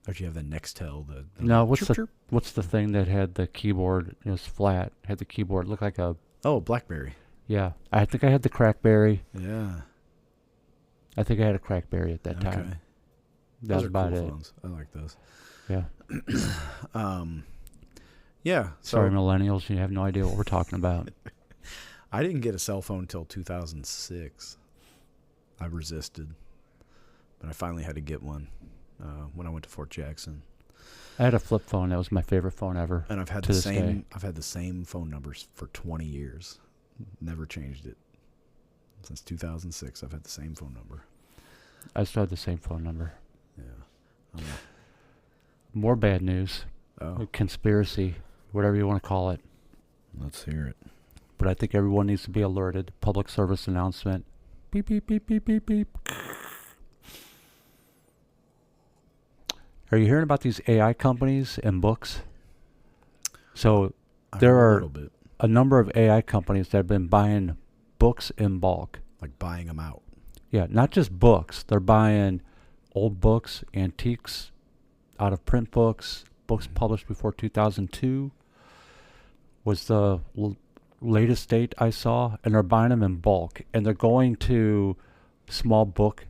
Or did you have the Nextel? The
no,
chirp?
what's the thing that had the keyboard? It was flat. Had the keyboard looked like a.
Oh, BlackBerry.
Yeah, I think I had the CrackBerry.
Yeah.
I think I had a CrackBerry at that time. That was about
cool
it.
Phones. I like those.
Yeah.
Yeah.
Sorry, millennials, you have no idea what we're talking about.
I didn't get a cell phone until 2006. I resisted, but I finally had to get one when I went to Fort Jackson.
I had a flip phone. That was my favorite phone ever.
And I've had the same phone numbers for 20 years. Never changed it. Since 2006, I've had the same phone number.
I still had the same phone number.
Yeah.
More bad news.
Oh.
Conspiracy, whatever you want to call it.
Let's hear it.
but I think everyone needs to be alerted. Public service announcement. Beep, beep, beep, beep, beep, beep. Are you hearing about these AI companies and books? So there
A
are
little bit.
a number of AI companies that have been buying books in bulk.
Like buying them out.
Yeah, not just books. They're buying old books, antiques, out of print books, books published before 2002 was the latest date I saw, and they're buying them in bulk. And they're going to small book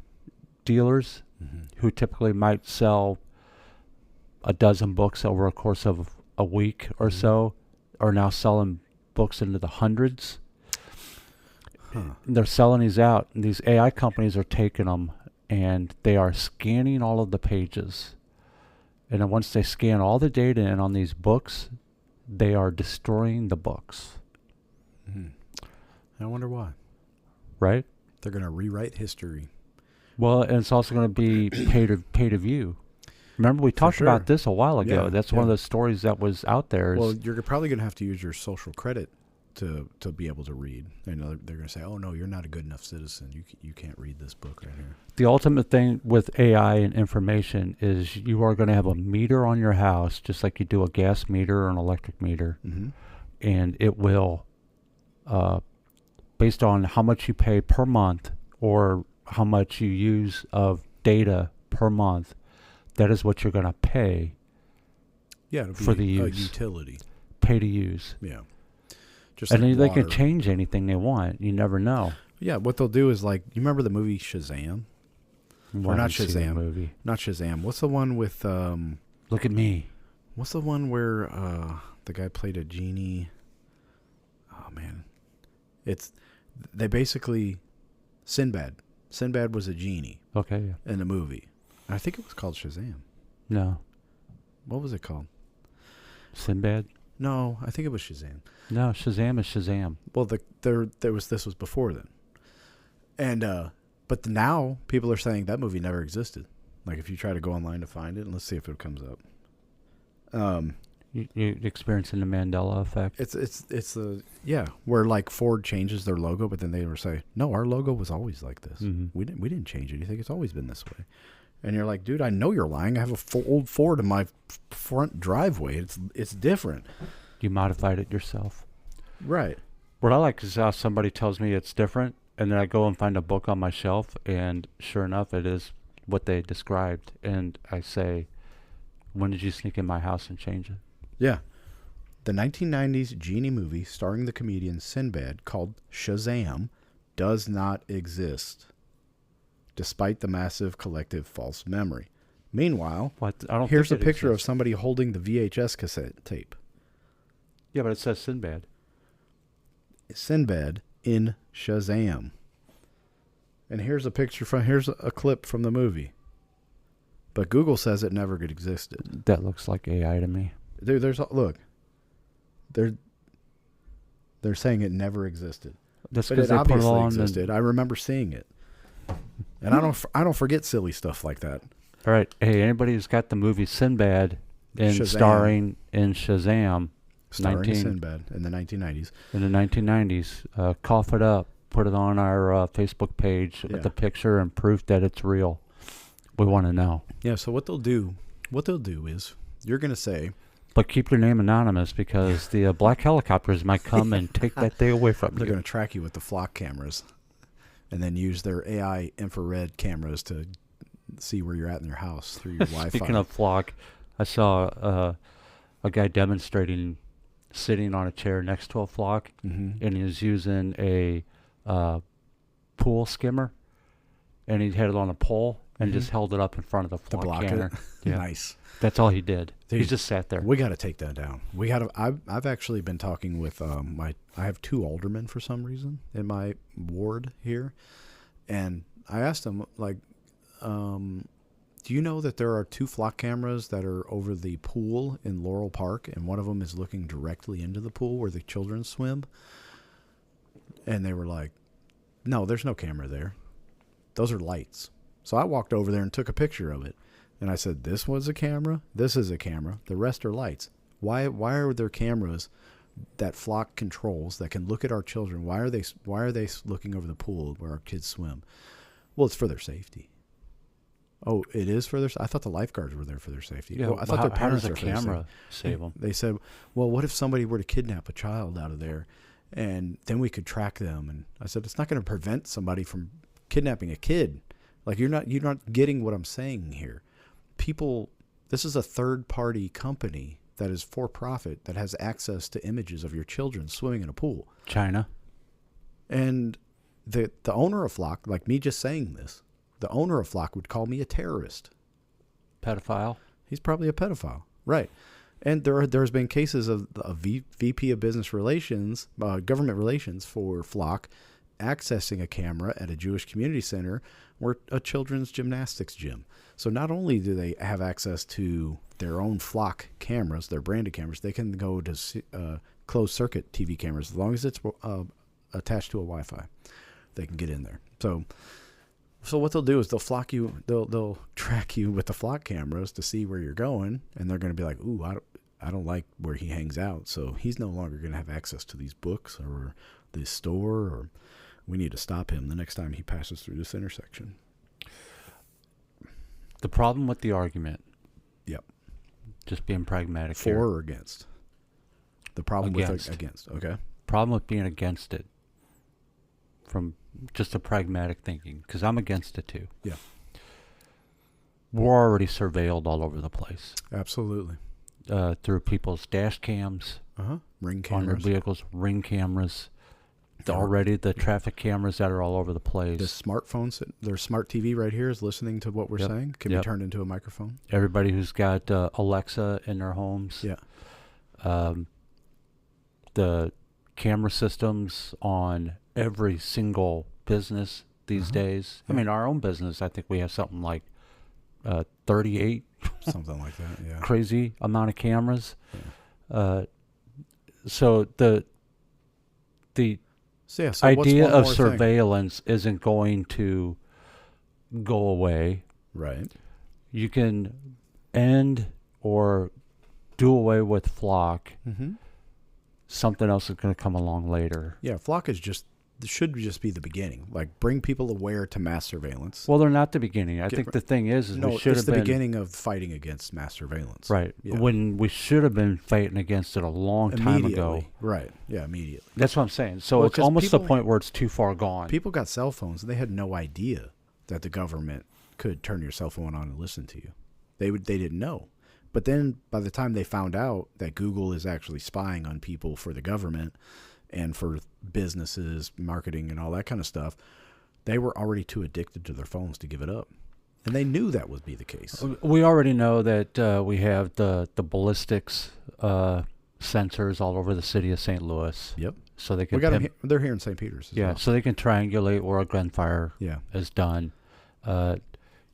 dealers who typically might sell a dozen books over a course of a week or so, are now selling books into the hundreds. They're selling these out, and these AI companies are taking them, and they are scanning all of the pages. And then once they scan all the data in on these books, they are destroying the books.
I wonder why.
Right?
They're going to rewrite history.
Well, and it's also going to be pay to view. Remember, we talked about this a while ago.
Yeah,
That's one of the stories that was out there.
Well, you're probably going to have to use your social credit to be able to read. And they're going to say, oh, no, you're not a good enough citizen. You can't read this book right here.
The ultimate thing with AI and information is you are going to have a meter on your house, just like you do a gas meter or an electric meter. And it will, based on how much you pay per month or how much you use of data per month, that is what you're going to pay for the use.
A utility.
Pay to use.
Yeah. Just
and
like
then they
water.
can change anything they want. You never know.
Yeah, what they'll do is, like, you remember the movie Shazam? Or not Shazam.
Movie.
Not Shazam. What's the one with...
Look at me.
What's the one where the guy played a genie? Oh, man. They basically... Sinbad. Sinbad was a genie.
Okay, yeah.
In the movie. I think it was called Shazam.
No.
What was it called?
Sinbad?
No, I think it was Shazam.
No, Shazam is Shazam.
Well, this was before then. And but now people are saying that movie never existed. Like, if you try to go online to find it, and let's see if it comes up.
You're experiencing the Mandela effect.
It's where, like, Ford changes their logo, but then they were say, no, our logo was always like this. We didn't change anything. It's always been this way. And you're like, dude, I know you're lying. I have a old Ford in my front driveway. It's different.
You modified it yourself.
Right.
What I like is how somebody tells me it's different, and then I go and find a book on my shelf, and sure enough, it is what they described. And I say, when did you sneak in my house and change it?
Yeah. The 1990s genie movie starring the comedian Sinbad called Shazam does not exist, despite the massive collective false memory. Meanwhile, here's a picture of somebody holding the VHS cassette tape.
Yeah, but it says Sinbad.
Sinbad in Shazam. And here's a clip from the movie. But Google says it never existed.
That looks like AI to me.
Dude, they're saying it never existed.
That's
but
because
it
they put it
obviously
on
existed. I remember seeing it. And I don't forget silly stuff like that.
All right. Hey, anybody who's got the movie Sinbad and starring in Shazam,
starring Sinbad in the 1990s.
In the 1990s, cough it up. Put it on our Facebook page with the picture and proof that it's real. We want to know.
Yeah. So what they'll do is you're going to say,
but keep your name anonymous because the black helicopters might come and take that thing away from you.
They're going to track you with the flock cameras, and then use their AI infrared cameras to see where you're at in your house through your Wi-Fi.
Speaking of flock, I saw a guy demonstrating sitting on a chair next to a flock, and he was using a pool skimmer, and he had it on a pole and just held it up in front of the flock canner.
Yeah. Nice.
That's all he did.
Dude,
he just sat there.
We got to take that down. I've actually been talking with I have two aldermen for some reason in my ward here, and I asked them, like, do you know that there are 2 flock cameras that are over the pool in Laurel Park, and one of them is looking directly into the pool where the children swim? And they were like, no, there's no camera there. Those are lights. So I walked over there and took a picture of it. And I said, this was a camera. This is a camera. The rest are lights. Why are there cameras that flock controls that can look at our children. Why are they looking over the pool where our kids swim? Well, it's for their safety. Oh, it is for their. I thought the lifeguards were there for their safety.
Yeah,
well, I thought their parents
how
are
does
for
a
their
camera
safety.
save them?
They said, well, what if somebody were to kidnap a child out of there, and then we could track them? And I said, it's not going to prevent somebody from kidnapping a kid. Like you're not getting what I'm saying here. People, this is a third party company that is for profit that has access to images of your children swimming in a pool.
China.
And the owner of Flock, like me just saying this, the owner of Flock would call me a terrorist.
Pedophile.
He's probably a pedophile. Right. And there's been cases of a VP of Business Relations, Government Relations for Flock, accessing a camera at a Jewish community center or a children's gymnastics gym. So not only do they have access to their own Flock cameras, their branded cameras, they can go to closed circuit TV cameras as long as it's attached to a Wi-Fi. They can get in there. So what they'll do is they'll track you with the Flock cameras to see where you're going, and they're going to be like, ooh, I don't like where he hangs out, so he's no longer going to have access to these books or this store, or we need to stop him the next time he passes through this intersection.
The problem with the argument.
Yep.
Just being pragmatic
For
here.
or against? The problem
Against.
with against. Okay.
Problem with being against it from just a pragmatic thinking, because I'm against it too.
Yeah.
We're already surveilled all over the place.
Absolutely.
Through people's dash cams,
Ring
on their
cameras.
vehicles, ring cameras. Already the traffic cameras that are all over the place.
The smartphones, their smart TV right here is listening to what we're saying. Can be turned into a microphone.
Everybody who's got Alexa in their homes.
Yeah.
The camera systems on every single business these days.
Yeah.
I mean, our own business, I think we have something like 38
Something like that, yeah.
crazy amount of cameras.
Yeah.
So the
So what's
idea
one
of
more
surveillance isn't going to go away.
Right.
You can end or do away with Flock.
Mm-hmm.
Something else is going to come along later.
Yeah, Flock should just be the beginning. Like, bring people aware to mass surveillance.
Well, they're not the beginning. I think the thing is
no,
we should
it's
have
the
been
beginning of fighting against mass surveillance.
right
Yeah.
when we should have been fighting against it a long time ago.
Right. Yeah, immediately.
That's what I'm saying. So
Well,
it's
'cause
almost the
people-
point where it's too far gone.
People got cell phones, and they had no idea that the government could turn your cell phone on and listen to you. They didn't know. But then by the time they found out that Google is actually spying on people for the government and for businesses, marketing, and all that kind of stuff, they were already too addicted to their phones to give it up. And they knew that would be the case.
We already know that we have the ballistics sensors all over the city of St. Louis.
Yep.
So they can
We got them. They're here in St. Peter's as well.
so they can triangulate where a gunfire
Yeah.
is done.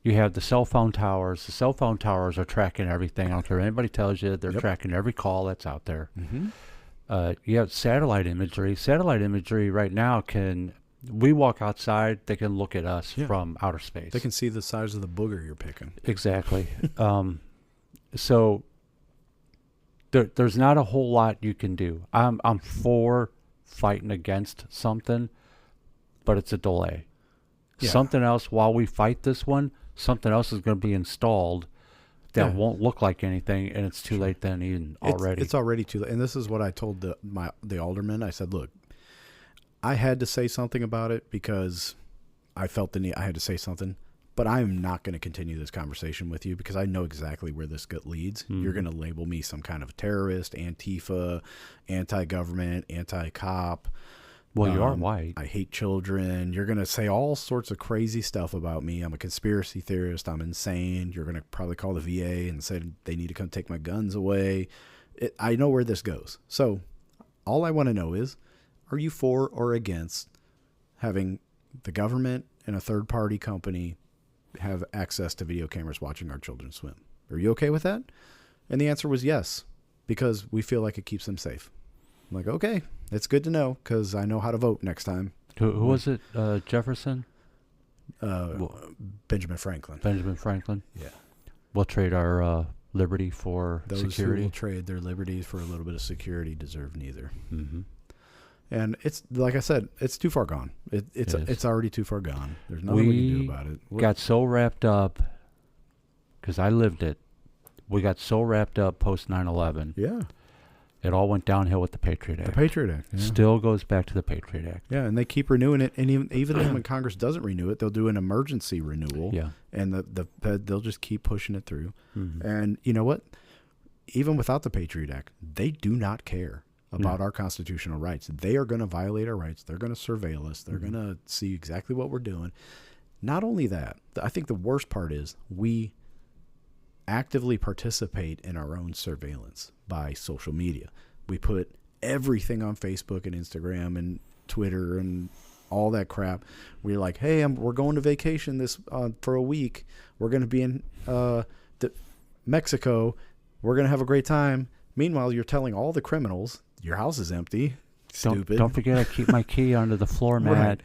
You have the cell phone towers. The cell phone towers are tracking everything. I don't care what anybody tells you. They're tracking every call that's out there.
Mm-hmm.
You have satellite imagery. Satellite imagery right now we walk outside, they can look at us from outer space.
They can see the size of the booger you're picking.
Exactly. So there's not a whole lot you can do. I'm for fighting against something, but it's a delay.
Yeah.
Something else, while we fight this one, something else is going to be installed that won't look like anything, and it's too late then even already.
It's already too late. And this is what I told the alderman. I said, look, I had to say something about it because I felt the need. I had to say something. But I'm not going to continue this conversation with you because I know exactly where this leads. Mm-hmm. You're going to label me some kind of terrorist, Antifa, anti-government, anti-cop.
Well, you are white.
I hate children. You're going to say all sorts of crazy stuff about me. I'm a conspiracy theorist. I'm insane. You're going to probably call the VA and say they need to come take my guns away. I know where this goes. So all I want to know is, are you for or against having the government and a third-party company have access to video cameras watching our children swim? Are you okay with that? And the answer was yes, because we feel like it keeps them safe. I'm like, okay, it's good to know because I know how to vote next time.
Who was it? Jefferson?
Benjamin Franklin.
Benjamin Franklin?
Yeah.
We'll trade our liberty for
Those
security.
who will trade their liberties for a little bit of security deserve neither.
Mm-hmm.
And it's like I said, it's too far gone. It's already too far gone. There's nothing we can do about it.
Got so wrapped up, because I lived it. We got so wrapped up post 9/11.
Yeah.
It all went downhill with the Patriot Act.
The Patriot Act. Yeah.
Still goes back to the Patriot Act.
Yeah, and they keep renewing it. And even then when Congress doesn't renew it, they'll do an emergency renewal.
Yeah.
And they'll just keep pushing it through.
Mm-hmm.
And you know what? Even without the Patriot Act, they do not care about our constitutional rights. They are going to violate our rights. They're going to surveil us. They're going to see exactly what we're doing. Not only that, I think the worst part is we actively participate in our own surveillance by social media. We put everything on Facebook and Instagram and Twitter and all that crap. We're like, hey, we're going to vacation for a week. We're going to be in Mexico. We're going to have a great time. Meanwhile, you're telling all the criminals your house is empty. Stupid.
Don't forget, I keep my key under the floor mat.
Right.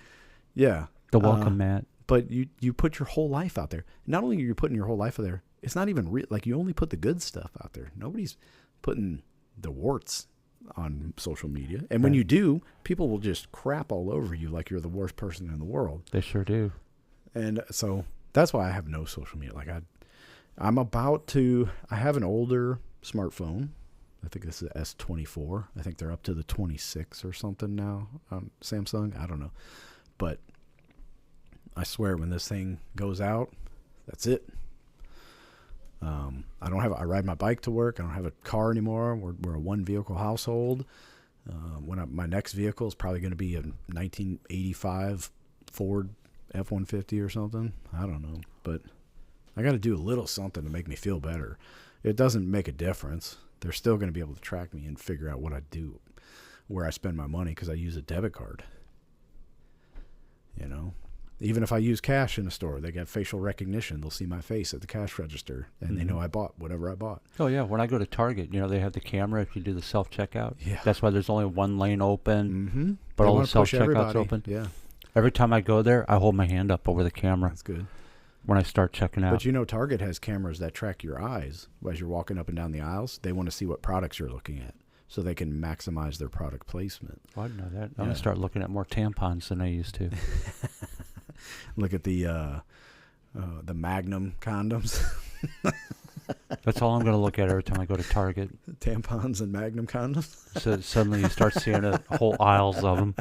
Yeah.
The welcome mat.
But you put your whole life out there. Not only are you putting your whole life out there, it's not even real. Like, you only put the good stuff out there. Nobody's putting the warts on social media. And when you do, people will just crap all over you like you're the worst person in the world.
They sure do.
And so that's why I have no social media. Like, I have an older smartphone. I think this is S24. I think they're up to the 26 or something now on Samsung. I don't know. But I swear when this thing goes out, that's it. I ride my bike to work. I don't have a car anymore. We're a one vehicle household. My next vehicle is probably going to be a 1985 Ford F-150 or something. I don't know, but I got to do a little something to make me feel better. It doesn't make a difference. They're still going to be able to track me and figure out what I do, where I spend my money, because I use a debit card. You know, even if I use cash in a store, they get facial recognition. They'll see my face at the cash register, and they know I bought whatever I bought.
Oh, yeah. When I go to Target, they have the camera if you do the self-checkout.
Yeah.
That's why there's only one lane open,
Mm-hmm.
but all the self-checkouts open.
Yeah.
Every time I go there, I hold my hand up over the camera.
That's good.
When I start checking out.
But Target has cameras that track your eyes as you're walking up and down the aisles. They want to see what products you're looking at, so they can maximize their product placement.
Oh, I didn't know that. I'm going to start looking at more tampons than I used to.
Look at the Magnum condoms.
That's all I'm going to look at every time I go to Target.
Tampons and Magnum condoms.
So suddenly you start seeing whole aisles of them.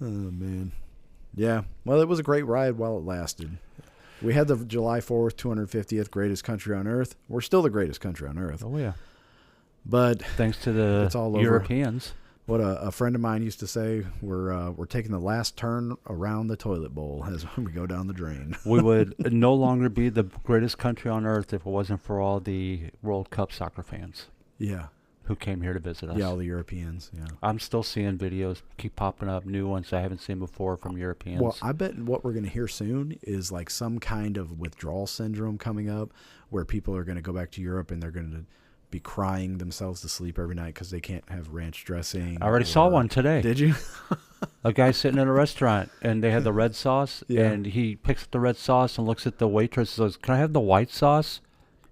Oh, man. Yeah. Well, it was a great ride while it lasted. We had the July 4th, 250th greatest country on Earth. We're still the greatest country on Earth.
Oh, yeah.
But
thanks to the Europeans.
What a friend of mine used to say, we're taking the last turn around the toilet bowl as we go down the drain.
We would no longer be the greatest country on earth if it wasn't for all the World Cup soccer fans.
Yeah.
Who came here to visit us.
Yeah, all the Europeans, yeah.
I'm still seeing videos keep popping up, new ones I haven't seen before from Europeans.
Well, I bet what we're going to hear soon is like some kind of withdrawal syndrome coming up where people are going to go back to Europe and they're going to be crying themselves to sleep every night because they can't have ranch dressing.
I already saw one today.
Did you?
A guy sitting in a restaurant and they had the red sauce and he picks up the red sauce and looks at the waitress and says, "Can I have the white sauce?"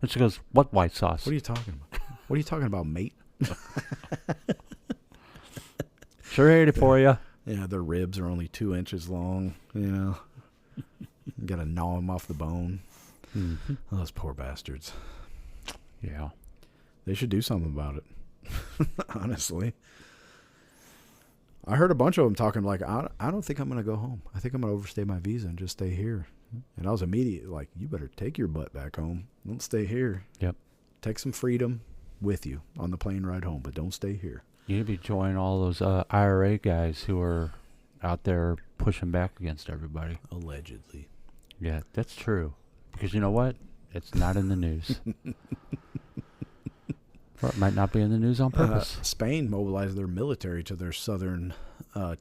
And she goes, "What white sauce?"
What are you talking about? What are you talking about, mate?
Sure ate it for you.
Yeah, their ribs are only 2 inches long, You got to gnaw them off the bone.
Mm-hmm.
Oh, those poor bastards.
Yeah.
They should do something about it. Honestly. I heard a bunch of them talking like, I don't think I'm going to go home. I think I'm going to overstay my visa and just stay here. And I was immediately like, you better take your butt back home. Don't stay here.
Yep.
Take some freedom with you on the plane ride home, but don't stay here.
You need to be joining all those IRA guys who are out there pushing back against everybody.
Allegedly.
Yeah, that's true. Because you know what? It's not in the news. Or it might not be in the news on purpose.
Spain mobilized their military to their southern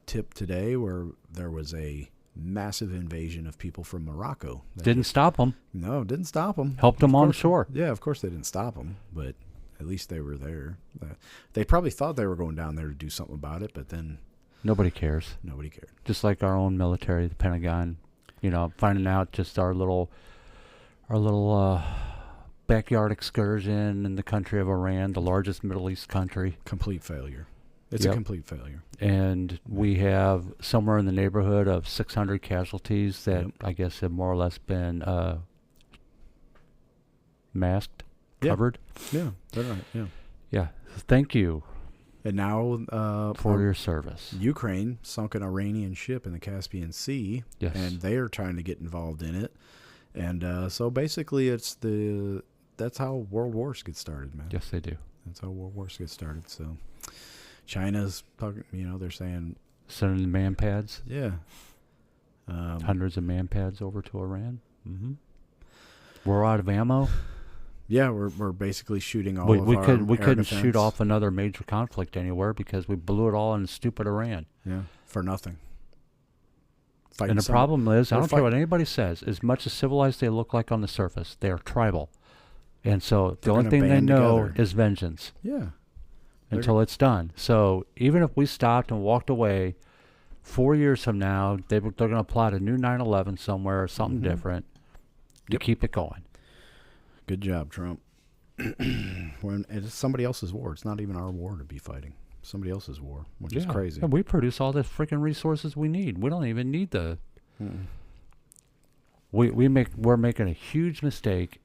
tip today, where there was a massive invasion of people from Morocco.
Didn't stop them.
No, didn't stop them.
Helped them on shore.
Yeah, of course they didn't stop them, but at least they were there. They probably thought they were going down there to do something about it, but then
nobody cares.
Nobody cared.
Just like our own military, the Pentagon, finding out just our little our little backyard excursion in the country of Iran, the largest Middle East country.
Complete failure. It's a complete failure.
And we have somewhere in the neighborhood of 600 casualties that I guess have more or less been masked, covered.
Yeah, that's right. Yeah.
Yeah. Thank you.
And now
for your service.
Ukraine sunk an Iranian ship in the Caspian Sea, and they are trying to get involved in it. And so basically, that's how world wars get started, man.
Yes, they do.
That's how world wars get started. So China's talking, they're saying
sending man pads.
Yeah.
Hundreds of man pads over to Iran. Mm-hmm. We're out of ammo.
Yeah, we're basically shooting all of
we
our
couldn't
defense.
shoot off another major conflict anywhere because we blew it all in stupid Iran.
Yeah, for nothing.
And the problem is, I don't care what anybody says, as much as civilized they look like on the surface, they are tribal. And so the only thing they know is vengeance.
Yeah.
Until it's done. So even if we stopped and walked away 4 years from now, they're going to plot a new 9/11 somewhere or something different to keep it going.
Good job, Trump. It's somebody else's war. It's not even our war to be fighting. Somebody else's war, which is crazy.
And we produce all the freaking resources we need. We don't even need the... We're making a huge mistake.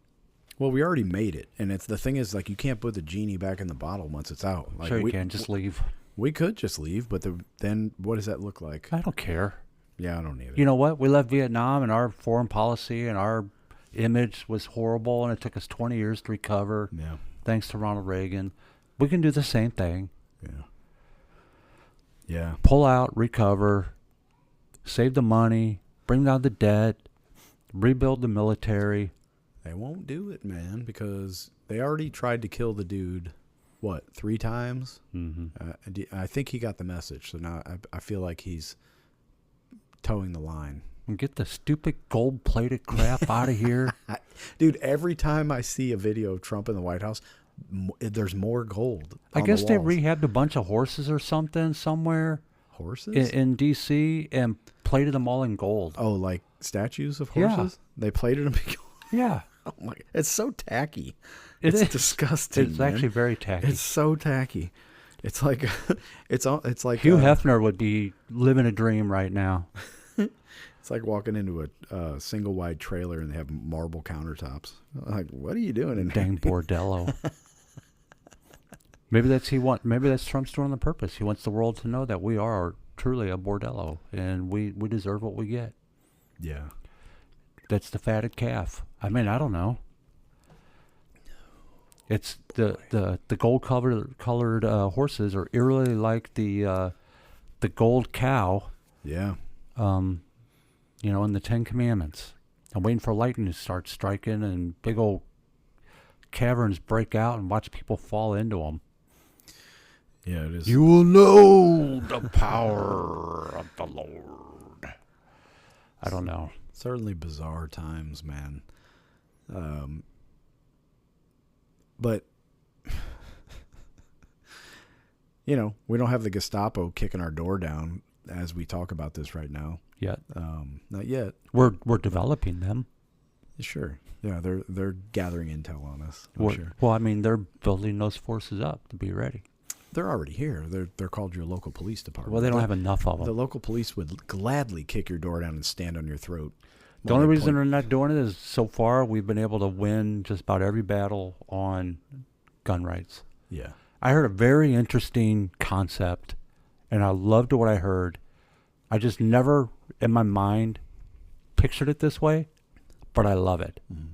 Well, we already made it. And the thing is, like, you can't put the genie back in the bottle once it's out. Like,
sure you can. Just leave.
We could just leave, but then what does that look like?
I don't care.
Yeah, I don't either.
You know what? We left Vietnam, and our foreign policy and our image was horrible, and it took us 20 years to recover.
Yeah.
Thanks to Ronald Reagan. We can do the same thing.
Yeah. Yeah.
Pull out, recover, save the money, bring down the debt, rebuild the military.
They won't do it, man, because they already tried to kill the dude, 3 times? Mm-hmm. I think he got the message, so now I feel like he's towing the line.
And get the stupid gold-plated crap out of here.
Dude, every time I see a video of Trump in the White House, there's more gold.
I guess they rehabbed a bunch of horses or something somewhere.
Horses?
In D.C. and plated them all in gold.
Oh, like statues of horses? Yeah. They plated them in gold?
Yeah.
Oh my! It's so tacky. It's disgusting.
It's actually very tacky.
It's so tacky. It's like it's like
Hugh Hefner would be living a dream right now.
It's like walking into a single wide trailer and they have marble countertops. Like, what are you doing in
dang bordello? Maybe that's Trump's doing on purpose. He wants the world to know that we are truly a bordello and we deserve what we get.
Yeah.
That's the fatted calf. I mean, I don't know. It's the gold colored horses are eerily like the gold cow.
Yeah.
In the 10 Commandments. I'm waiting for lightning to start striking and big old caverns break out and watch people fall into them.
Yeah, it is.
You will know the power of the Lord. I don't know.
Certainly bizarre times, man. But, we don't have the Gestapo kicking our door down as we talk about this right now.
Yet.
Not yet.
We're developing them.
Sure. Yeah, they're gathering intel on us. Sure.
Well, I mean, they're building those forces up to be ready.
They're already here. They're called your local police department.
Well, they don't have enough of them.
The local police would gladly kick your door down and stand on your throat.
The only reason they're not doing it is so far we've been able to win just about every battle on gun rights.
Yeah.
I heard a very interesting concept, and I loved what I heard. I just never, in my mind, pictured it this way, but I love it. Mm-hmm.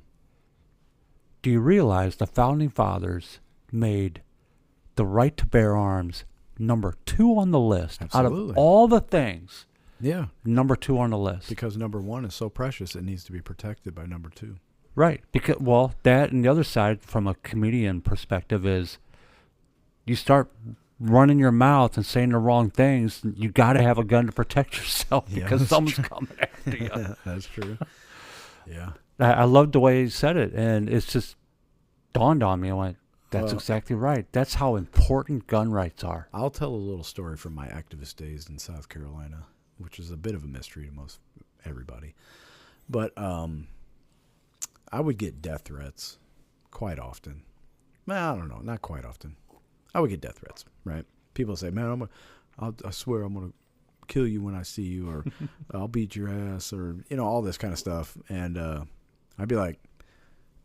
Do you realize the Founding Fathers made the right to bear arms number 2 on the list?
Absolutely.
Out of all the things,
yeah,
number 2 on the list.
Because number 1 is so precious, it needs to be protected by number 2.
Right. Because that and the other side from a comedian perspective is you start running your mouth and saying the wrong things, you got to have a gun to protect yourself because someone's coming after you.
That's true. Yeah.
I loved the way he said it, and it's just dawned on me. I went, that's exactly right. That's how important gun rights are.
I'll tell a little story from my activist days in South Carolina, which is a bit of a mystery to most everybody. But I would get death threats quite often. Well, I don't know, not quite often. I would get death threats, right? People say, man, I swear I'm going to kill you when I see you, or I'll beat your ass, or, all this kind of stuff. And I'd be like,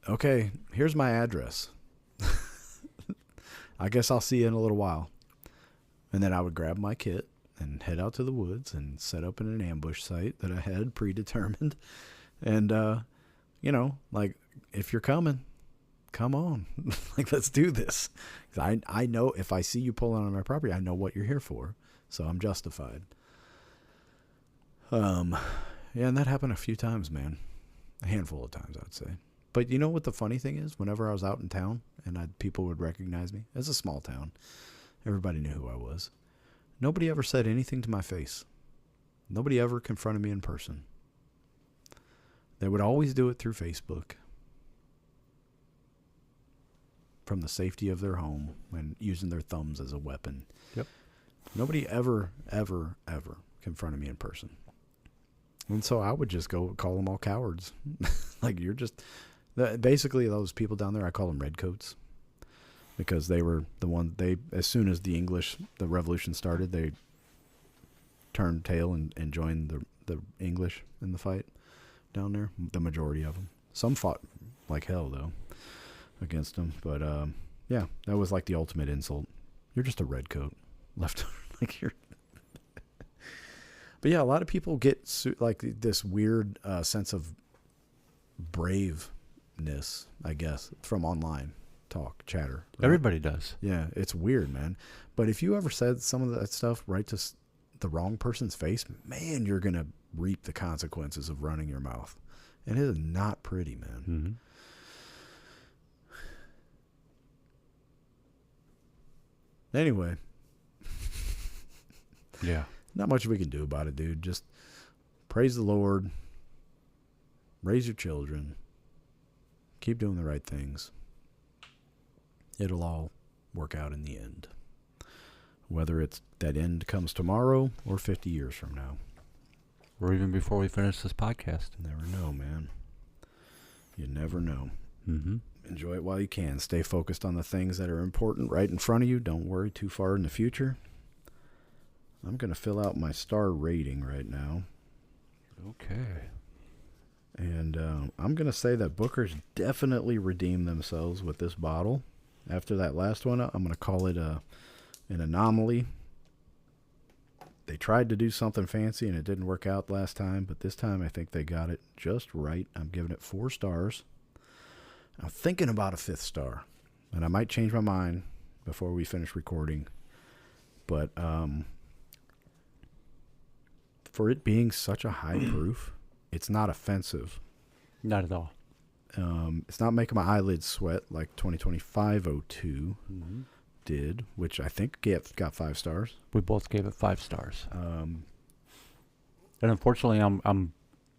okay, here's my address. I guess I'll see you in a little while. And then I would grab my kit and head out to the woods and set up in an ambush site that I had predetermined. And, like, if you're coming, come on. Like, let's do this. I know if I see you pulling on my property, I know what you're here for. So I'm justified. Yeah, and that happened a few times, man. A handful of times, I'd say. But you know what the funny thing is? Whenever I was out in town and people would recognize me, it's a small town. Everybody knew who I was. Nobody ever said anything to my face. Nobody ever confronted me in person. They would always do it through Facebook. From the safety of their home and using their thumbs as a weapon.
Yep.
Nobody ever confronted me in person. And so I would just go call them all cowards. Like, you're just... Basically, those people down there, I call them redcoats. Because they were the one... as soon as the revolution started, they turned tail and joined the English in the fight down there. The majority of them. Some fought like hell, though, against them. But, yeah, that was like the ultimate insult. You're just a redcoat. Left... like, you're... But yeah, a lot of people get like this weird sense of braveness, I guess, from online talk, chatter. Right?
Everybody does.
Yeah, it's weird, man. But if you ever said some of that stuff right to the wrong person's face, man, you're going to reap the consequences of running your mouth. And it is not pretty, man. Mm-hmm. Anyway.
Yeah.
Not much we can do about it, dude. Just praise the Lord. Raise your children. Keep doing the right things. It'll all work out in the end. Whether it's that end comes tomorrow or 50 years from now.
Or even before we finish this podcast.
Never know, man. You never know.
Mm-hmm.
Enjoy it while you can. Stay focused on the things that are important right in front of you. Don't worry too far in the future. I'm going to fill out my star rating right now.
Okay.
And I'm going to say that Booker's definitely redeemed themselves with this bottle. After that last one, I'm going to call it an anomaly. They tried to do something fancy and it didn't work out last time, but this time I think they got it just right. I'm giving it 4 stars. I'm thinking about a 5th star, and I might change my mind before we finish recording. But for it being such a high proof, it's not offensive.
Not at all.
It's not making my eyelids sweat like 2025-02 did, which I think got 5 stars.
We both gave it 5 stars. And unfortunately, I'm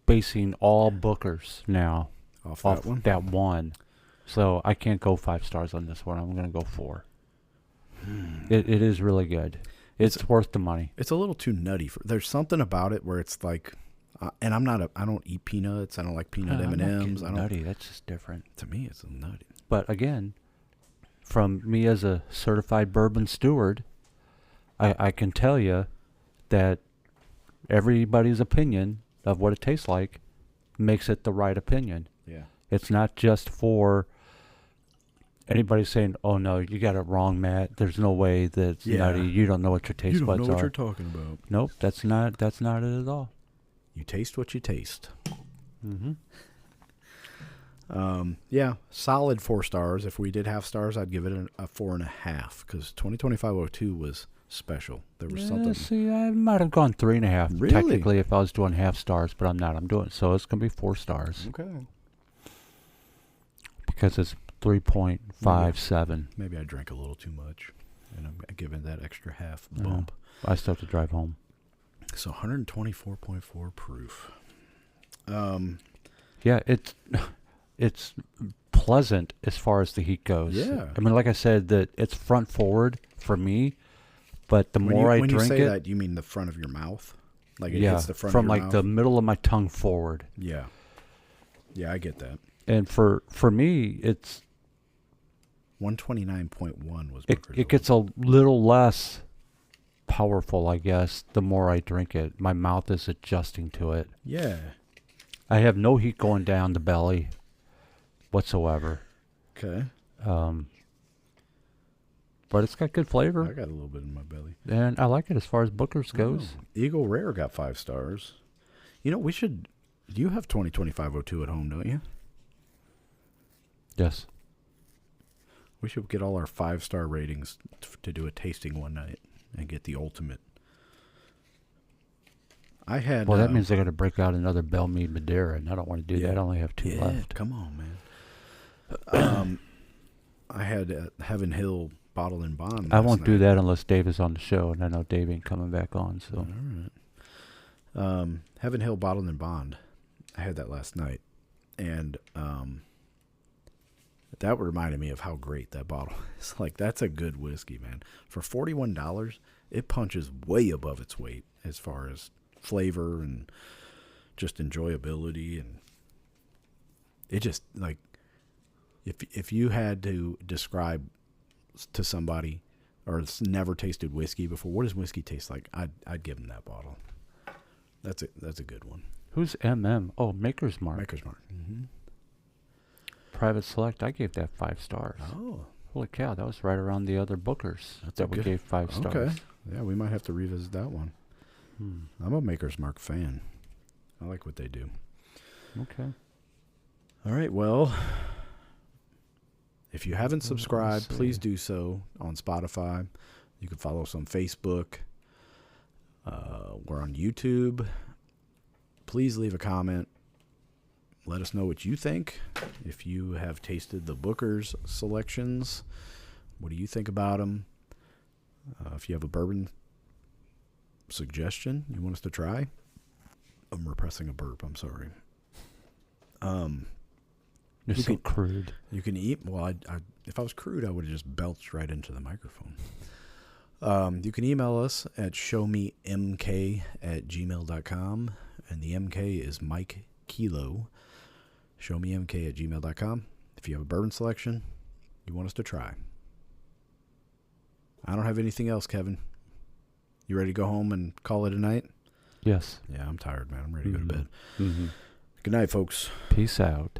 basing all Bookers now
off
that one. So I can't go 5 stars on this one. I'm going to go 4. It is really good. It's worth the money.
It's a little too nutty. There's something about it where it's like, and I don't eat peanuts. I don't like peanut M&Ms.
Nutty. That's just different.
To me, it's nutty.
But again, from me as a certified bourbon steward, I can tell you that everybody's opinion of what it tastes like makes it the right opinion.
Yeah.
It's not just for anybody saying, "Oh no, you got it wrong, Matt. There's no way that's nutty. You don't know what your taste buds are."
You don't know what you're talking about.
Nope, that's not it at all.
You taste what you taste.
Mm-hmm.
Yeah, solid 4 stars. If we did have stars, I'd give it a 4.5 because 2025-02 was special. There was something.
See, I might have gone 3.5
Really?
technically if I was doing half stars, but I'm not. I'm doing so it's gonna be 4 stars.
Okay.
Because it's 3.57.
Maybe I drank a little too much, and I'm giving that extra half bump.
I still have to drive home.
So 124.4 proof.
Yeah, it's pleasant as far as the heat goes.
Yeah.
I mean, like I said, that it's front forward for me, but the more I drink it,
when you say that, you mean the front of your mouth, like it hits the front
from
of your
like
mouth?
the middle of my tongue forward.
Yeah, I get that.
And for me,
129.1 was
it
Booker's.
gets a little less powerful, I guess, the more I drink it. My mouth is adjusting to it.
Yeah.
I have no heat going down the belly whatsoever.
Okay.
But it's got good
I
flavor,
got a little bit in my belly.
and I like it as far as Booker's goes.
Oh, Eagle Rare got 5 stars. You know, we should. You have 2025-02 at home, don't you?
Yes.
We should get all our 5-star ratings to do a tasting one night and get the ultimate. I had.
Well, that means I got to break out another Belle Meade Madeira, and I don't want to do that. I only have 2 left.
Come on, man. I had Heaven Hill Bottle and Bond.
I won't do that unless Dave is on the show, and I know Dave ain't coming back on. So.
All right. Heaven Hill Bottle and Bond. I had that last night, and that reminded me of how great that bottle is. Like, that's a good whiskey, man. For $41, it punches way above its weight as far as flavor and just enjoyability, and it just, like, if you had to describe to somebody or it's never tasted whiskey before, what does whiskey taste like? I'd give them that bottle. That's a good one.
Who's MM? Oh, Maker's Mark.
Maker's Mark. Mm-hmm.
Private Select. I gave that 5 stars.
Oh,
Holy cow, that was right around the other Bookers that we gave 5 stars.
Okay. Yeah, we might have to revisit that one. I'm a Maker's Mark fan. I like what they do.
Okay.
All right, well, if you haven't subscribed, please do so on Spotify. You can follow us on Facebook. We're on YouTube. Please leave a comment. Let us know what you think. If you have tasted the Booker's selections, what do you think about them? If you have a bourbon suggestion you want us to try, I'm repressing a burp. I'm sorry.
You're so crude.
You can eat. Well, if I was crude, I would have just belched right into the microphone. You can email us at showmemk@gmail.com, and the MK is Mike Kilo. Showmemk@gmail.com. If you have a bourbon selection you want us to try. I don't have anything else, Kevin. You ready to go home and call it a night?
Yes.
Yeah, I'm tired, man. I'm ready to go to bed.
Mm-hmm.
Good night, folks.
Peace out.